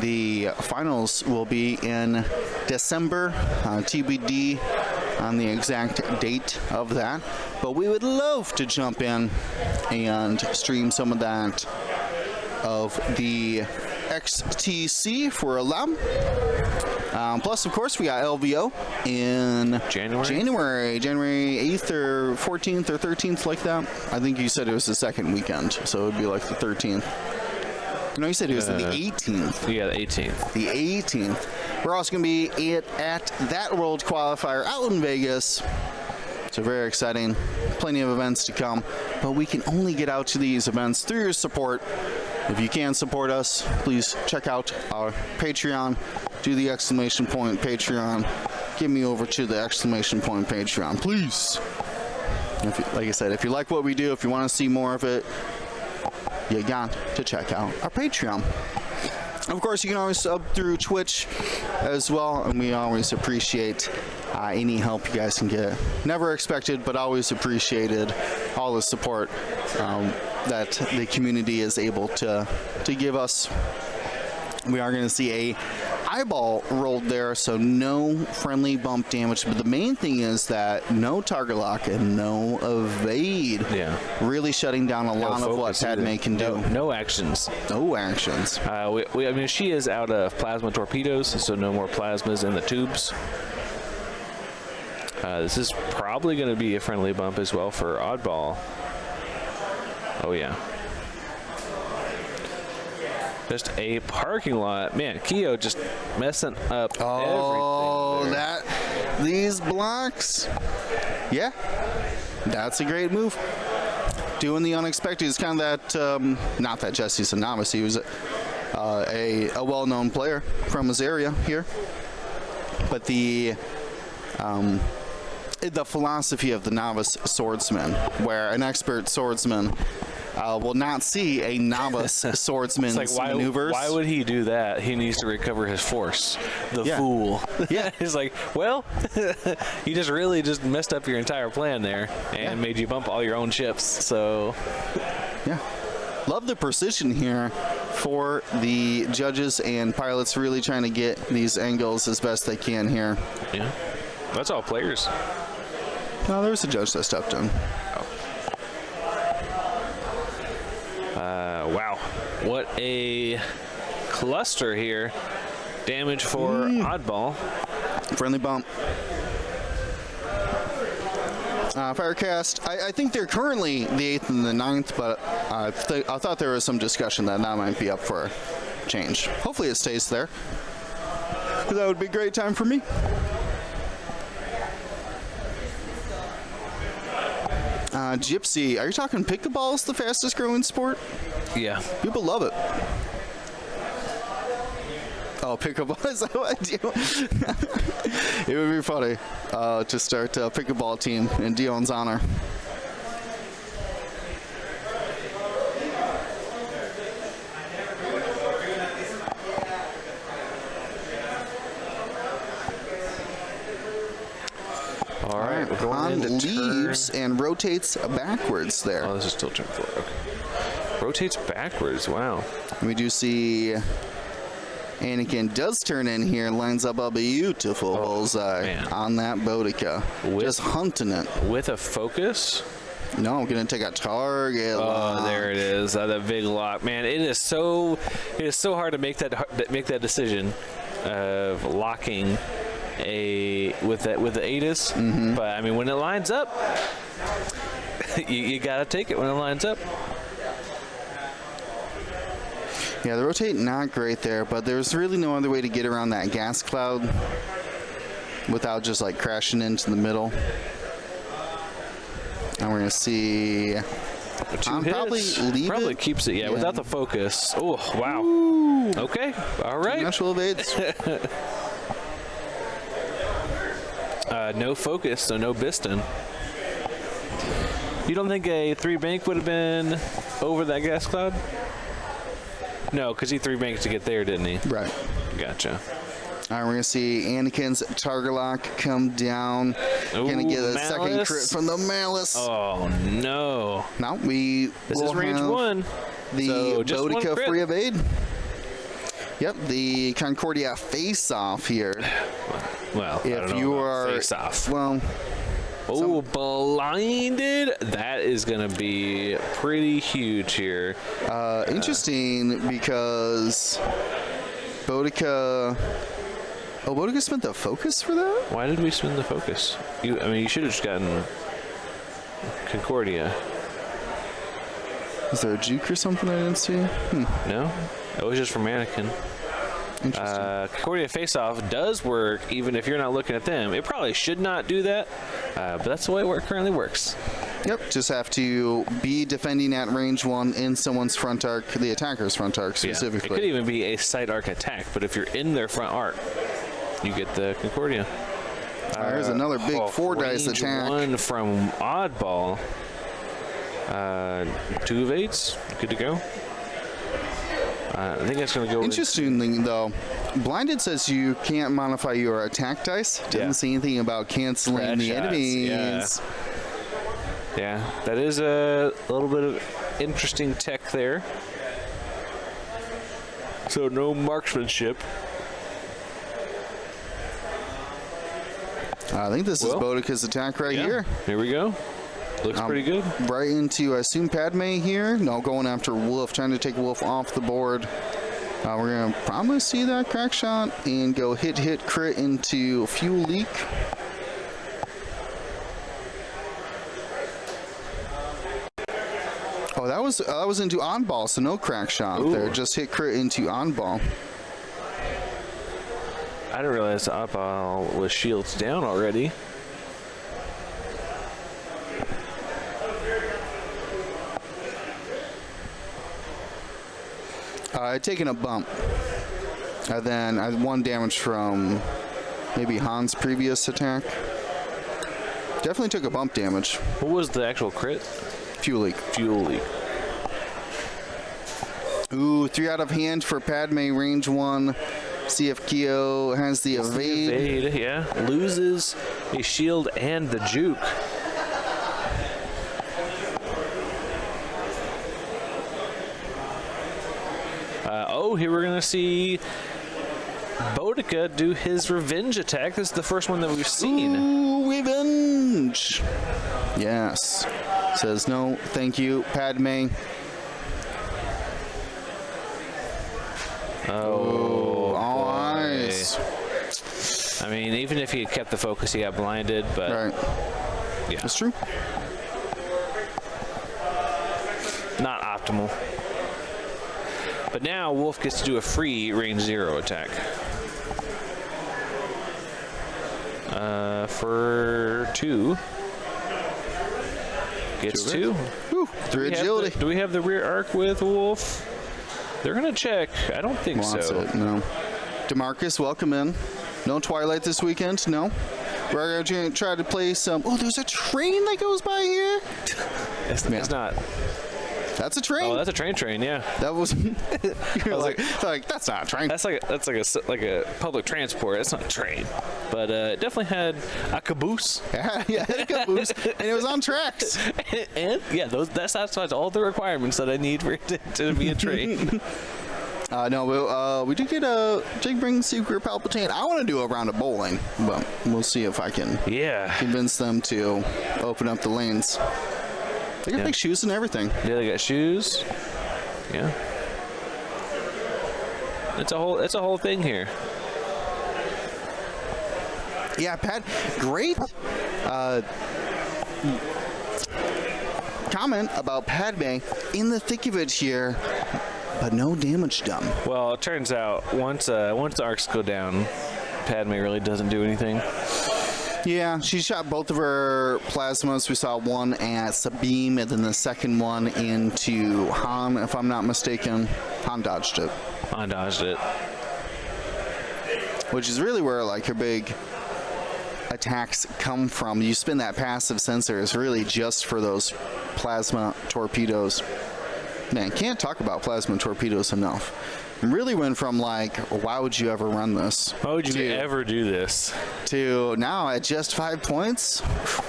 the finals will be in December. TBD on the exact date of that. But we would love to jump in and stream some of that of the XTC for a lab. Plus, of course, we got LVO in January 8th or 14th or 13th, like that. I think you said it was the second weekend, so it would be like the 13th. No, you said it was the 18th.
Yeah, the 18th.
The 18th. We're also going to be at that World Qualifier out in Vegas. So very exciting. Plenty of events to come. But we can only get out to these events through your support. If you can support us, please check out our Patreon. Do the ! Patreon. Get me over to the ! Patreon, please. Like I said, if you like what we do, if you want to see more of it, you got to check out our Patreon. Of course, you can always sub through Twitch as well, and we always appreciate any help you guys can get. Never expected, but always appreciated all the support that the community is able to give us. We are going to see a eyeball rolled there, so no friendly bump damage. But the main thing is that no target lock and no evade.
Yeah.
Really shutting down a lot of what Padme can do.
No actions.
No actions.
She is out of plasma torpedoes, so no more plasmas in the tubes. This is probably going to be a friendly bump as well for Oddball. Oh, yeah. Just a parking lot. Man, Keo just messing up everything.
These blocks. Yeah, that's a great move. Doing the unexpected. It's kind of that, not that Jesse's a novice. He was a well-known player from his area here. But the philosophy of the novice swordsman, where an expert swordsman will not see a novice swordsman's maneuvers.
Why would he do that? He needs to recover his force. The fool.
Yeah.
He's like, well, you just messed up your entire plan there and made you bump all your own ships. So,
yeah. Love the precision here for the judges and pilots, really trying to get these angles as best they can here.
Yeah. That's all players.
No, there was a judge that stepped in.
Wow, what a cluster here. Damage for Oddball.
Friendly bump. Firecast, I think they're currently the 8th and the 9th, but I thought there was some discussion that might be up for change. Hopefully it stays there. That would be a great time for me. Gypsy, are you talking pickleball is the fastest growing sport?
Yeah.
People love it. Oh, pickleball, is that what I do? It would be funny to start a pickleball team in Dion's honor.
All right, we're going
Han
into
leaves
turn.
and rotates backwards there.
Oh, this is still turn 4. Okay. Rotates backwards. Wow.
We do see Anakin does turn in here and lines up a beautiful bullseye
man.
on that Boudica. Just hunting it.
With a focus.
No, I'm going to take a target lock.
Oh, there it is. That big lock. Man, it is so hard to make that decision of locking with the ATIS. But I mean, when it lines up, you got to take it when it lines up.
Yeah, the rotate not great there, but there's really no other way to get around that gas cloud without just like crashing into the middle. And we're gonna see.
Probably keeps it. Yeah, without the focus. Oh wow.
Ooh.
Okay. All right.
Natural evades.
No focus, so no Biston. You don't think a 3-bank would have been over that gas cloud? No, because he 3-banked to get there, didn't he?
Right.
Gotcha.
All right, we're going to see Anakin's target lock come down. Going to get a second crit from the Malice.
Oh, no.
Now
This is range 1.
The
so
Boudica free evade. Yep, the Concordia face-off here.
Well,
if you are
face-off.
Well,
oh, blinded. That is going to be pretty huge here.
interesting because Boudica. Oh, Boudica spent the focus for that?
Why did we spend the focus? You should have just gotten Concordia.
Is there a juke or something I didn't see?
No? It was just for Mannequin. Concordia face-off does work even if you're not looking at them. It probably should not do that, but that's the way it currently works.
Yep, just have to be defending at range 1 in someone's front arc, the attacker's front arc specifically.
Yeah. It could even be a side arc attack, but if you're in their front arc, you get the Concordia.
There's another big 4-dice attack.
1 from Oddball. 2 evades, good to go. I think that's going to go.
Interestingly, though, Blinded says you can't modify your attack dice. Didn't say anything about canceling the enemies.
Yeah, that is a little bit of interesting tech there. So no marksmanship.
I think this is Boudica's attack right here.
Here we go. Looks pretty good.
Right into, I assume, Padme here. No, going after Wolf, trying to take Wolf off the board. We're going to probably see that crack shot and go hit, crit into fuel leak. Oh, that was into on ball, so no crack shot there. Just hit crit into on ball.
I didn't realize the oddball was shields down already.
I'd taken a bump. And then I had 1 damage from maybe Han's previous attack. Definitely took a bump damage.
What was the actual crit?
Fuel leak.
Fuel leak.
Ooh, 3 out of hand for Padme, range 1. CF Kyo has the evade.
Yeah. Loses a shield and the juke. Here we're going to see Boudica do his revenge attack. This is the first one that we've seen.
Ooh, revenge. Yes. Says no, thank you, Padme.
Oh,
all
boy.
eyes.
I mean, even if he had kept the focus, he got blinded, but
Right.
yeah,
That's true.
not optimal. But now Wolf gets to do a free range 0 attack. For 2. Gets 2.
Whew. 3 agility.
Do we have the rear arc with Wolf? They're going to check. I don't think
Wants
so.
it, no. DeMarcus, welcome in. No Twilight this weekend? No? We're going to try to play some... Oh, there's a train that goes by here?
It's not.
That's a train.
Oh, that's a train, yeah.
That was... You're
was
like, that's not a train.
That's like a public transport. It's not a train, but it definitely had a caboose.
Yeah, it had a caboose, and it was on tracks.
And yeah, that satisfies all the requirements that I need for it to be a train.
No, we do get a Jake brings Secret Palpatine. I want to do a round of bowling, but we'll see if I can
Yeah.
convince them to open up the lanes. They got big shoes and everything.
Yeah, they got shoes. Yeah. It's a whole thing here.
Yeah, Pat, great comment about Padme in the thick of it here, but no damage done.
Well, it turns out once the arcs go down, Padme really doesn't do anything.
Yeah, she shot both of her plasmas. We saw one at Sabine and then the second one into Han, if I'm not mistaken. Han dodged it.
I dodged it.
Which is really where like her big attacks come from. You spin that passive sensor is really just for those plasma torpedoes. Man, can't talk about plasma torpedoes enough. Really went from like, why would you ever run this?
Why would you ever do this?
To now at just 5 points?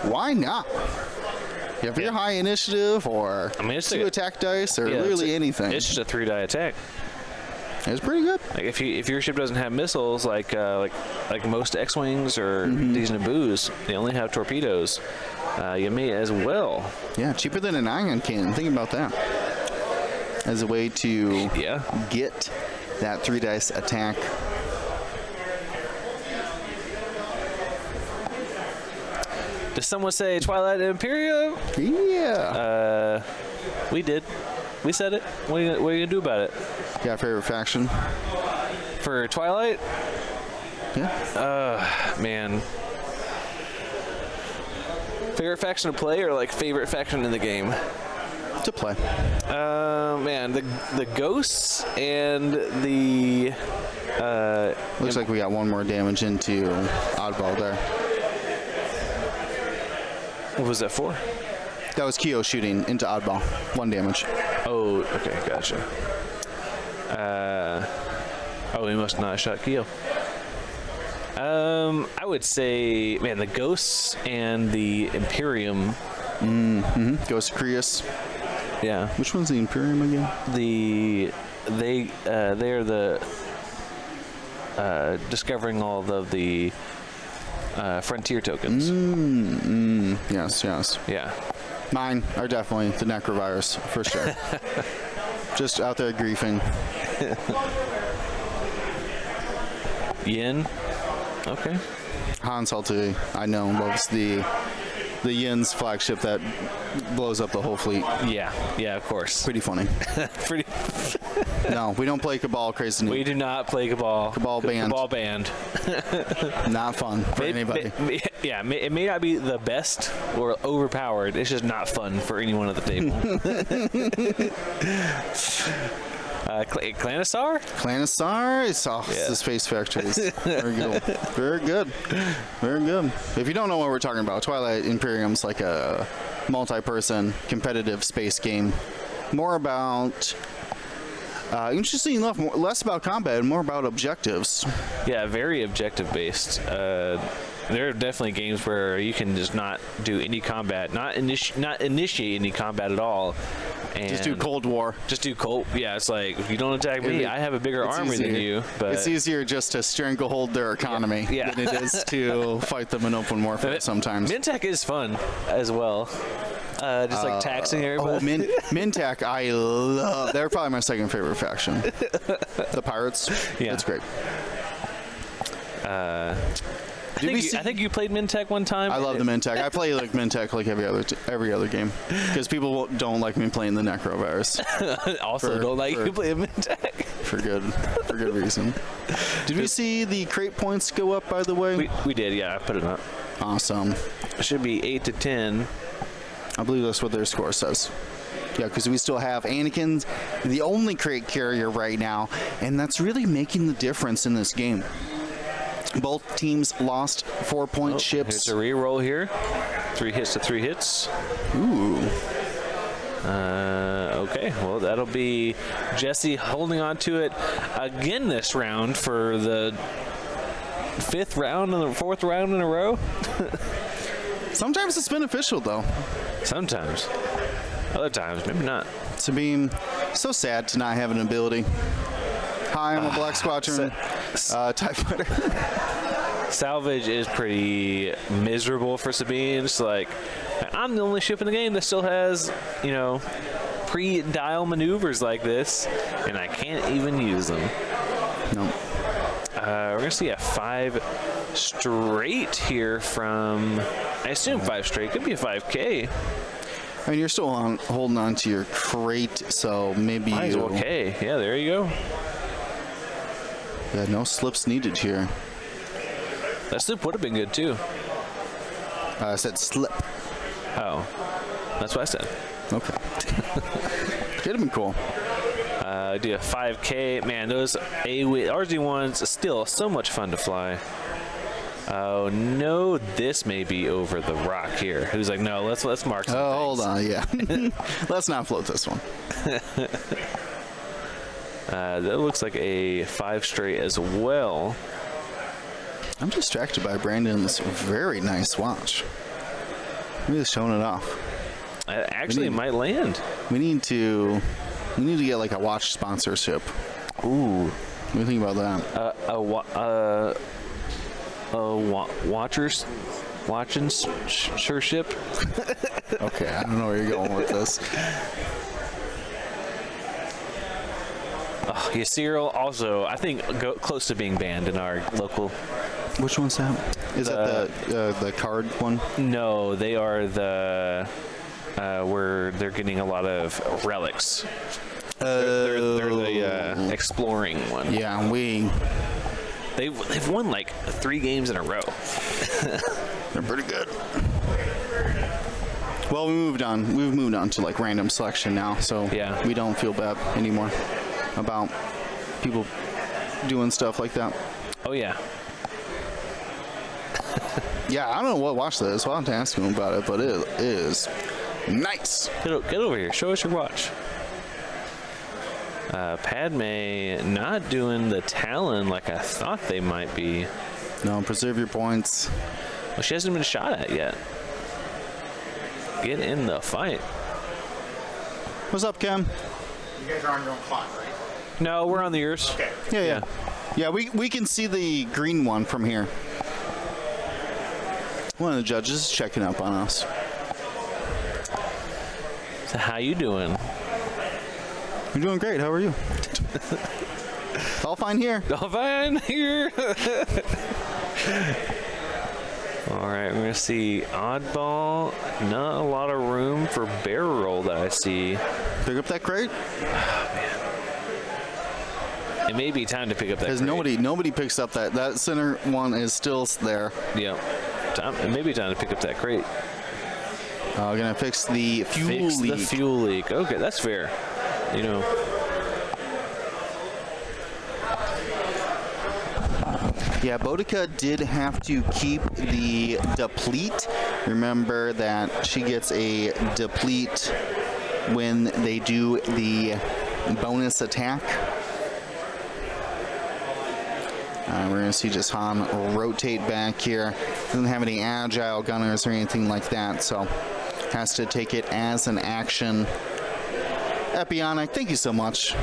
Why not? If you're high initiative or
it's
2 attack dice or really anything.
It's just a 3-die attack.
It's pretty good.
Like if your ship doesn't have missiles, like most X-wings or these Naboos, they only have torpedoes. You may as well.
Yeah, cheaper than an ion cannon. Think about that. As a way to get that 3 dice attack.
Does someone say Twilight Imperium?
Yeah.
We did. We said it. What are you gonna do about it?
Yeah, favorite faction.
For Twilight?
Yeah.
Man. Favorite faction to play or like favorite faction in the game?
To play.
Man, the ghosts and the
Looks like we got one more damage into Oddball there.
what was that for?
That was Kyo shooting into Oddball. 1 damage.
Oh, okay, gotcha. He must not have shot Keo. I would say, man, the ghosts and the Imperium.
Ghost of Creus.
Yeah.
Which one's the Imperium again?
They are the discovering all of the frontier tokens.
Yes.
Yeah.
Mine are definitely the Necrovirus, for sure. Just out there griefing.
Yin. Okay.
Han Salty, I know, loves the Yin's flagship that blows up the whole fleet.
Yeah, of course.
Pretty funny.
Pretty.
No, we don't play Cabal Crazy.
We do not play Cabal.
Cabal banned.
Cabal banned.
Not fun for anybody.
It may not be the best or overpowered. It's just not fun for anyone at the table. Clanisar?
Clanisar is the Space Factories. Very good. Very good. Very good. If you don't know what we're talking about, Twilight Imperium's like a multi-person competitive space game. More about, interesting enough, less about combat and more about objectives.
Yeah, very objective based. there are definitely games where you can just not do any combat, not initiate any combat at all. And
just do Cold War.
Just do cold. Yeah, it's like, if you don't attack me, I have a bigger army than you. But
it's easier just to stranglehold their economy than it is to fight them in open warfare sometimes.
Min-Tech is fun as well. Just like taxing everybody.
Min-Tech, I love. They're probably my second favorite faction. The Pirates.
Yeah.
It's great.
I think you played Min-Tech one time.
I love the Min-Tech. I play like Min-Tech like every other game because people don't like me playing the Necrovirus.
Also, don't like you playing Min-Tech
for good reason. Did we see the crate points go up? By the way,
we did. Yeah, I put it up.
Awesome.
It should be 8 to 10.
I believe that's what their score says. Yeah, because we still have Anakin's the only crate carrier right now, and that's really making the difference in this game. Both teams lost 4-point ships.
It's a re-roll here. 3 hits to 3 hits.
Ooh.
Okay, well, that'll be Jesse holding on to it again this round for the 5th round and the 4th round in a row.
Sometimes it's beneficial, though.
Sometimes. Other times, maybe not.
Sabine, so sad to not have an ability. Hi, I'm a Black Squadron TIE Fighter.
Salvage is pretty miserable for Sabine. It's like, I'm the only ship in the game that still has, pre-dial maneuvers like this, and I can't even use them.
No.
We're going to see a 5 straight here from, I assume 5 straight. Could be a 5K.
I mean, you're still holding on to your crate, so maybe
Okay, yeah, there you go.
Yeah, no slips needed here.
That slip would have been good, too.
I said slip.
Oh, that's what I said.
Okay. Could have been cool.
Do a 5K. Man, those RZ1s still so much fun to fly. Oh no, this may be over the rock here. Who's like, no, let's mark some things.
Hold on, yeah. Let's not float this one.
That looks like a 5 straight as well.
I'm distracted by Brandon's very nice watch. He's just showing it off.
Actually, it might land.
We need to get like a watch sponsorship.
Ooh.
What do you think about that?
Watching ship.
Okay, I don't know where you're going with this.
Cyril also, I think, close to being banned in our local.
Which one's that? Is that the card one?
No, they are the where they're getting a lot of relics. They're the exploring one.
Yeah,
they've won like 3 games in a row.
They're pretty good. Well, we moved on. We've moved on to like random selection now, so
yeah,
we don't feel bad anymore about people doing stuff like that.
Oh yeah.
Yeah, I don't know what watch that is, so I'll have to ask him about it, but it is nice.
Get over here. Show us your watch. Padme not doing the Talon like I thought they might be.
No, preserve your points.
Well, she hasn't been shot at yet. Get in the fight.
What's up, Cam?
You guys are on your own clock, right?
No, we're on the yours.
Okay.
Yeah, we can see the green one from here. One of the judges is checking up on us.
So how you doing?
You're doing great. How are you? All fine here.
All fine here. All right, we're going to see Oddball. Not a lot of room for barrel roll that I see.
Pick up that crate.
Oh, man. It may be time to pick up that crate.
Because nobody picks up that center one is still there.
Yep. It may be time to pick up that crate.
Gonna fix the fuel leak.
The fuel leak. Okay, that's fair.
Yeah, Boudica did have to keep the deplete. Remember that she gets a deplete when they do the bonus attack. We're going to see just Han rotate back here. Doesn't have any agile gunners or anything like that, so has to take it as an action. Epionic, thank you so much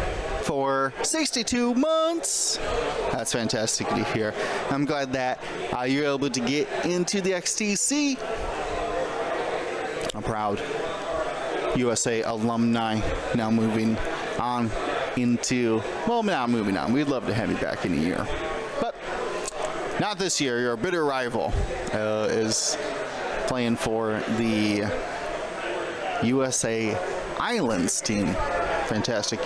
for 62 months. That's fantastic to hear. I'm glad that you're able to get into the XTC. I'm proud. USA alumni now moving on into, well, not moving on. We'd love to have you back in a year. But not this year. Your bitter rival is playing for the USA Islands team. Fantastic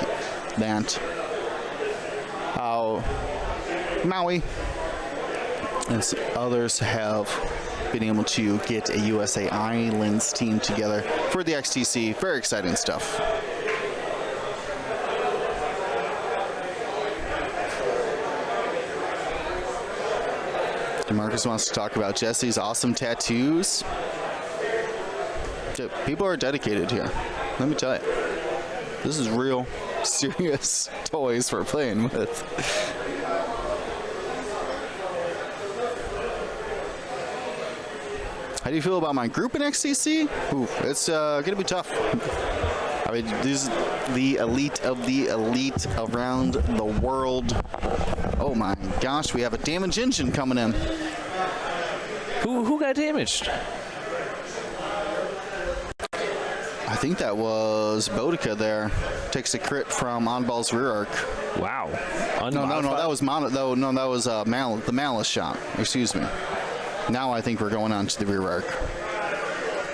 that Maui and others have been able to get a USA Islands team together for the XTC. Very exciting stuff. DeMarcus wants to talk about Jesse's awesome tattoos. People are dedicated here. Let me tell you. This is real, serious toys we're playing with. How do you feel about my group in XTC? Ooh, it's going to be tough. I mean, this is the elite of the elite around the world. Oh my gosh, we have a damage engine coming in.
Who got damaged?
I think that was Bodica there. Takes a crit from Onball's rear arc.
Wow.
No, that was the Malice shot. Excuse me. Now I think we're going on to the rear arc.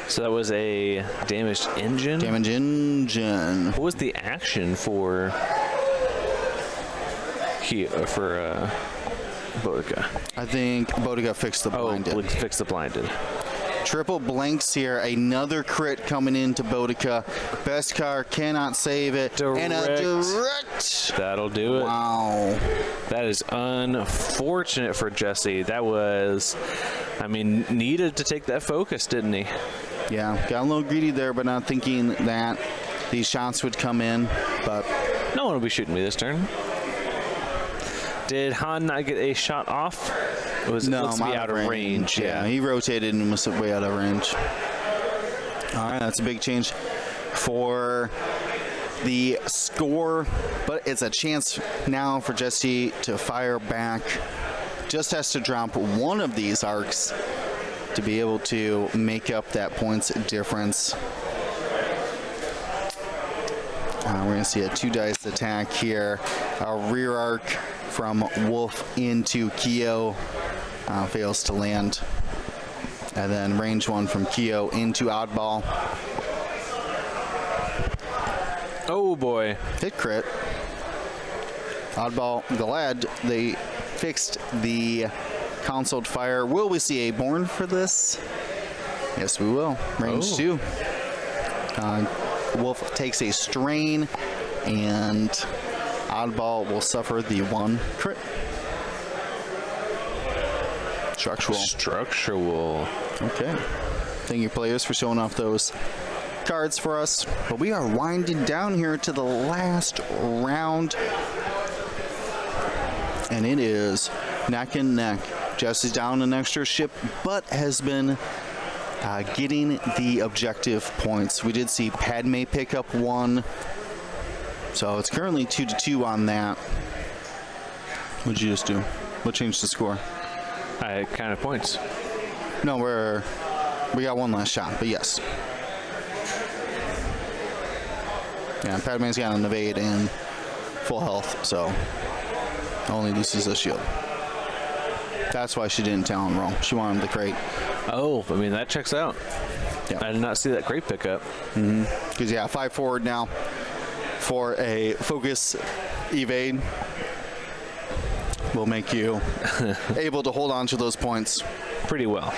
So that was a damaged engine?
Damage engine.
What was the action for Bodica?
I think Bodica fixed the blinded.
Oh, fixed the blinded.
Triple blanks here. Another crit coming into Bodica. Beskar cannot save it.
Direct.
And a direct.
That'll do it.
Wow.
That is unfortunate for Jesse. That was, I mean, needed to take that focus, didn't he?
Yeah, got a little greedy there, but not thinking that these shots would come in. But
no one will be shooting me this turn. Did Han not get a shot off? It was
no,
looks to be out of range.
Yeah, he rotated and was way out of range. All right, that's a big change for the score, but it's a chance now for Jesse to fire back. Just has to drop one of these arcs to be able to make up that points difference. We're going to see a 2-dice attack here. A rear arc from Wolf into Kyo. Fails to land. And then range one from Kyo into Oddball.
Oh boy.
Hit crit. Oddball, glad they fixed the consoled fire. Will we see a Born for this? Yes, we will. Range 2. Wolf takes a strain, and Oddball will suffer the 1 crit. Structural. Okay. Thank you, players, for showing off those cards for us. But we are winding down here to the last round. And it is neck and neck. Jesse's down an extra ship, but has been getting the objective points. We did see Padme pick up 1. So it's currently 2-2 on that. What'd you just do? What changed the score?
I counted points.
No, we got one last shot, but yes. Yeah, Padme's got an evade and full health, so only loses a shield. That's why she didn't talent roll. She wanted the crate.
Oh, I mean, that checks out.
Yep.
I did not see that crate pickup.
Because, yeah, 5 forward now for a focus evade will make you able to hold on to those points
pretty well.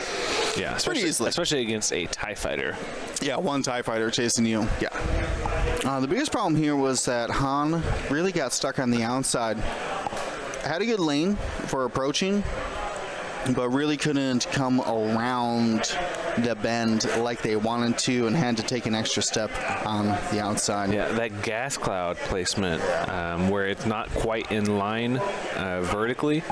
Yeah,
pretty easily.
Especially against a TIE fighter.
Yeah, one TIE fighter chasing you. Yeah. The biggest problem here was that Han really got stuck on the outside. Had a good lane for approaching, but really couldn't come around the bend like they wanted to and had to take an extra step on the outside.
Yeah, that gas cloud placement where it's not quite in line vertically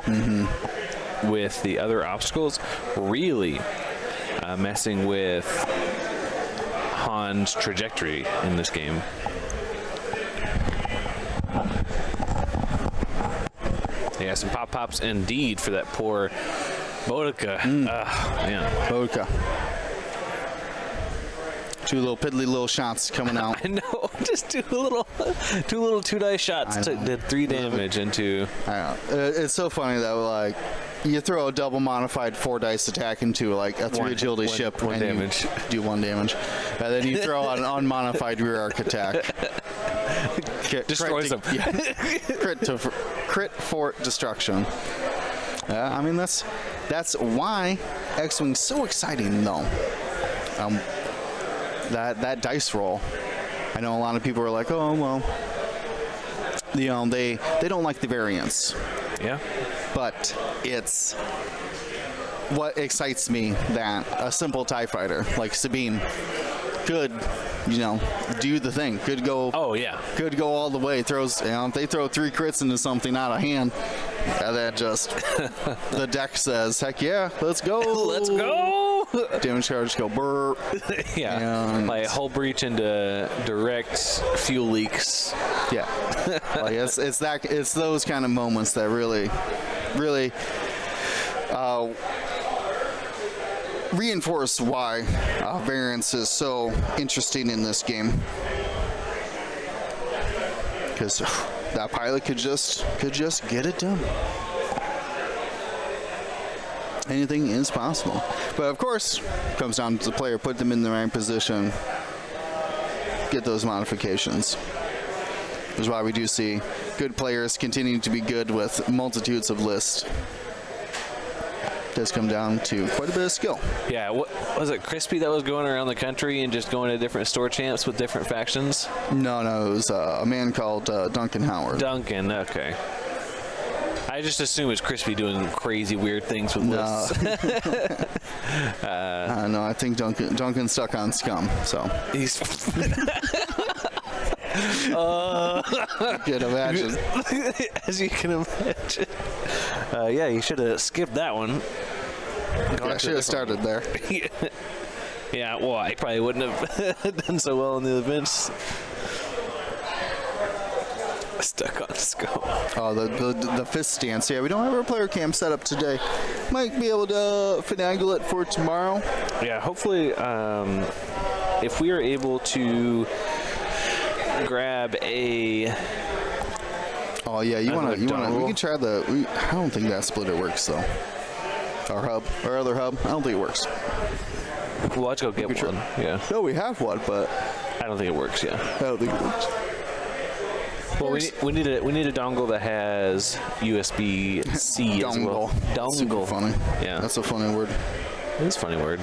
with the other obstacles, really messing with Han's trajectory in this game. Yeah, some pop-pops indeed for that poor Bodica. Man.
Bodica. Two little piddly little shots coming out.
I know, just two little two-dice shots did 3 damage into.
I know. It's so funny though, like you throw a double modified 4-dice attack into like a 3 agility ship
one
and
damage.
you do 1 damage, and then you throw out an unmodified rear arc attack.
Destroys them.
Yeah. Crit for destruction. I mean that's why X-Wing's so exciting though. That dice roll. I know a lot of people are like, oh well, they don't like the variance.
Yeah.
But it's what excites me that a simple TIE fighter like Sabine could, do the thing. Could go.
Oh yeah.
Could go all the way. Throws. If they throw 3 crits into something out of hand, that just the deck says, heck yeah, let's go.
Let's go.
Damage charge go burr.
Yeah.
And
like hull breach into direct fuel leaks.
yeah. Like it's those kind of moments that really reinforce why variance is so interesting in this game, because that pilot could just get it done. Anything is possible, but of course comes down to the player. Put them in the right position, get those modifications. Which is why we do see good players continuing to be good with multitudes of lists. Does come down to quite a bit of skill.
Yeah, what was it, Crispy that was going around the country and just going to different store champs with different factions?
No, it was a man called Duncan Howard.
Duncan, okay. I just assume it's Crispy doing crazy weird things with lists.
No, I think Duncan's stuck on Scum, so.
He's
You can imagine.
as you can imagine. Yeah, you should have skipped that one.
I should have started there.
Yeah, well, I probably wouldn't have done so well in the events. Stuck on scope.
Oh, the fist stance. Yeah, we don't have our player cam set up today. Might be able to finagle it for tomorrow.
Yeah, hopefully, if we are able to grab a.
Oh yeah, we can try I don't think that splitter works though. Our other hub. I don't think it works.
Well, let's go get one. Yeah.
No, we have one, but
I don't think it works. Yeah.
I don't think it works.
Well, we need a dongle that has USB-C as well. Dongle.
Super funny.
Yeah.
That's a funny word.
It's a funny word.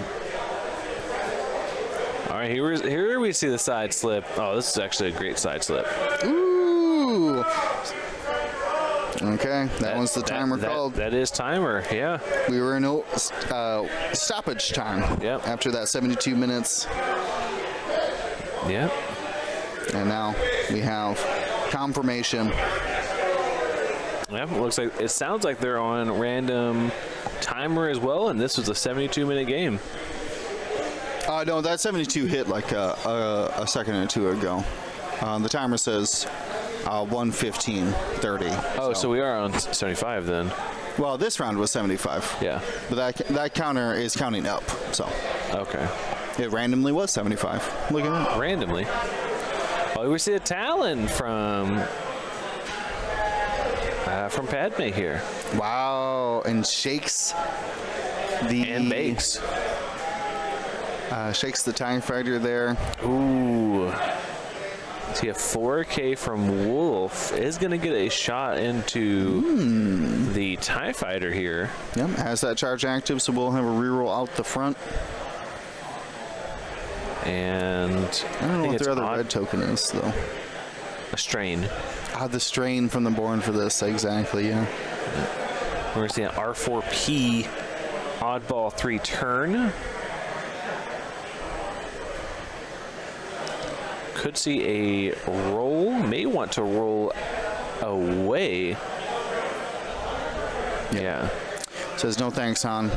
All right, here we see the side slip. Oh, this is actually a great side slip.
Ooh. Okay, that one's the timer called.
That is timer, yeah.
We were in stoppage time.
Yep.
After that 72 minutes.
Yep.
And now we have confirmation.
Yep. It sounds like they're on random timer as well, and this was a 72-minute game.
No, that 72 hit like a second or two ago. The timer says 1:15:30.
Oh, so we are on 75 then.
Well, this round was 75.
Yeah.
But that counter is counting up, so.
Okay.
It randomly was 75. Look at it.
Randomly. Oh, we see a Talon from Padme here.
Wow, and shakes
and bakes.
Shakes the TIE fighter there.
Ooh. See, a 4K from Wolf is going to get a shot into the TIE fighter here.
Yep, has that charge active, so we'll have a reroll out the front.
And
I don't know what their other red token is, though.
A strain.
The strain from the Born for this, exactly, yeah.
We're going to see an R4P oddball 3 turn. could see a roll. May want to roll away. Yeah.
Says no thanks, Han.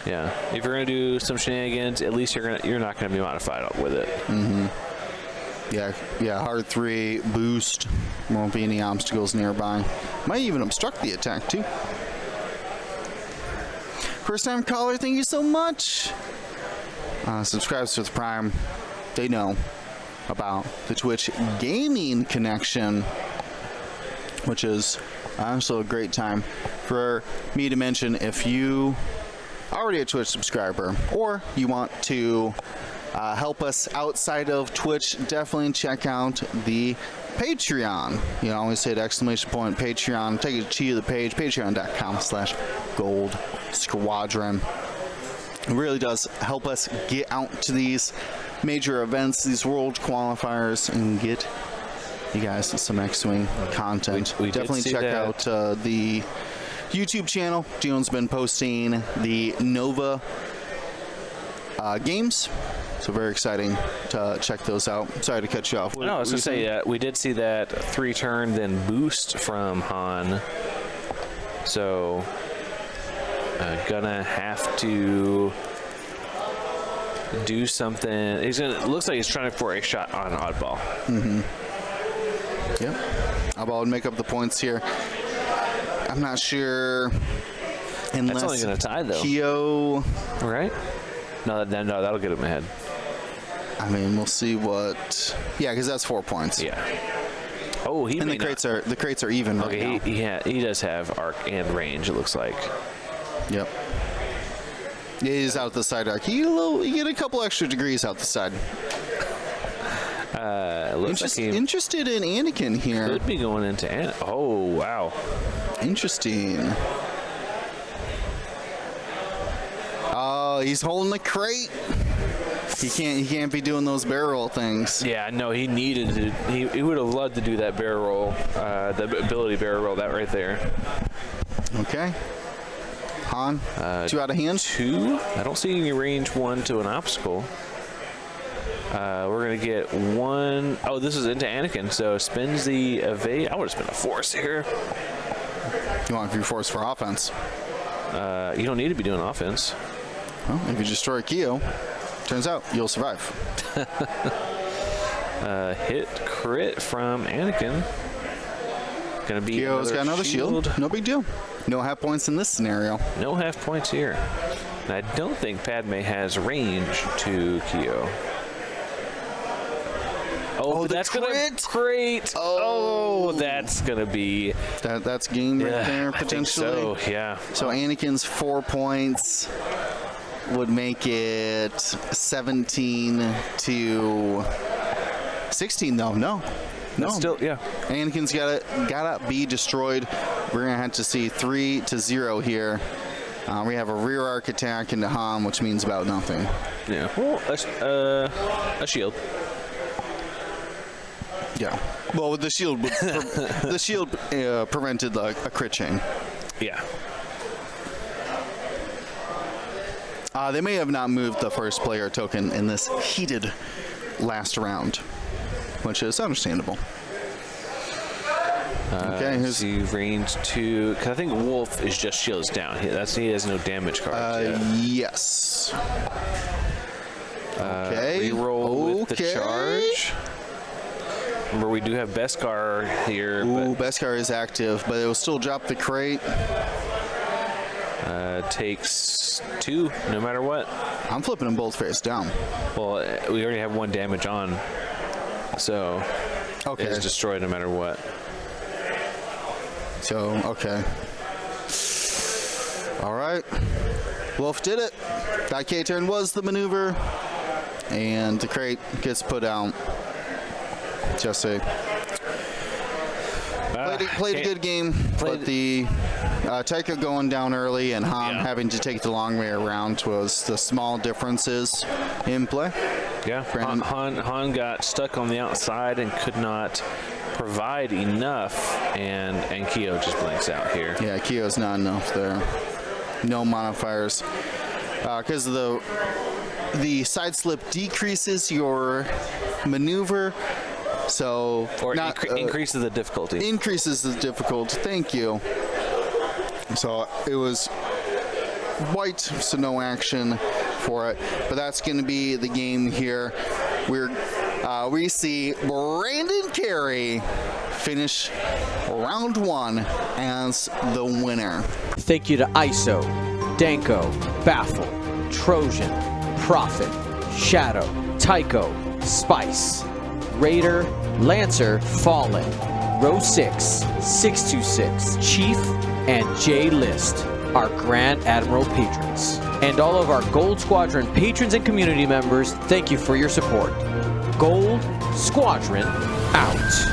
Yeah. If you're gonna do some shenanigans, at least you're not gonna be modified with it.
Yeah, hard 3 boost. Won't be any obstacles nearby. Might even obstruct the attack too. First time caller, thank you so much. Subscribers to the Prime, they know about the Twitch gaming connection, which is also a great time for me to mention if you already a Twitch subscriber or you want to help us outside of Twitch, definitely check out the Patreon. You know, always hit ! Patreon. Take it to the page, patreon.com/Gold Squadron. It really does help us get out to these major events, these world qualifiers, and get you guys some X-Wing content.
We
definitely check out the YouTube channel. Gio's been posting the Nova games, so very exciting to check those out. Sorry to cut you off.
No, I was going to say, we did see that 3-turn then boost from Han. So, gonna have to do something. It looks like he's trying for a shot on Oddball.
Yep. Oddball would make up the points here. I'm not sure. Unless
That's only going to tie, though.
Keo.
Right? No, that'll get him ahead.
I mean, we'll see what. Yeah, because that's 4 points.
Yeah. Oh, he
and
may
the crates are even right now.
He does have arc and range. It looks like.
Yep. He is out the side arc. You get a couple extra degrees out the side.
Looks like he
interested in Anakin here.
could be going into Oh, wow.
Interesting. Oh, he's holding the crate. He can't be doing those barrel roll things.
Yeah, no, he needed to. He would have loved to do that barrel roll, the ability barrel roll, that right there.
Okay. Han, 2 out of hand.
2. I don't see any range 1 to an obstacle. We're going to get 1. Oh, this is into Anakin, so spins the evade. I would have spent a force here.
You want to be forced for offense.
You don't need to be doing offense.
Well, if you destroy Keo, turns out you'll survive.
Hit crit from Anakin. Going to be
Keo's got another shield. No big deal. No half points in this scenario.
No half points here. And I don't think Padme has range to Keo. Oh, that's going to crit. Oh, that's going to be...
That's game right there, potentially.
I think so, yeah.
So Anakin's 4 points would make it 17 to 16, though. No.
Still, yeah.
Anakin's gotta be destroyed. We're gonna have to see 3-0 here. We have a rear arc attack into Han, which means about nothing.
Yeah. Well, a shield.
Yeah. Well, the shield prevented a crit chain.
Yeah.
They may have not moved the first player token in this heated last round, which is understandable. Okay,
here's the range 2. Because I think Wolf is just shields down. He has no damage cards yet.
Yes. Okay.
Reroll with the charge. Remember, we do have Beskar here.
Ooh, Beskar is active, but it will still drop the crate.
Takes 2, no matter what.
I'm flipping them both face down.
Well, we already have 1 damage on, so
okay,
it's destroyed no matter what.
So, okay. All right. Wolf did it. That K-turn was the maneuver, and the crate gets put out. Just say. Played a good game, but the Taika going down early and Han having to take the long way around was the small differences in play.
Yeah, Han got stuck on the outside and could not provide enough, and Keo just blanks out here.
Yeah, Keo's not enough there. No modifiers. Because of the the side slip decreases your maneuver, so
Or increases the difficulty.
increases the difficulty. Thank you. So it was white, so no action for it. But that's going to be the game here. We see Brandon Carey finish round 1 as the winner.
Thank you to ISO, Danko, Baffle, Trojan, Prophet, Shadow, Tycho, Spice, Raider, Lancer, Fallen, Row 6, 626, Chief, and J List, our Grand Admiral patrons. And all of our Gold Squadron patrons and community members, thank you for your support. Gold Squadron out.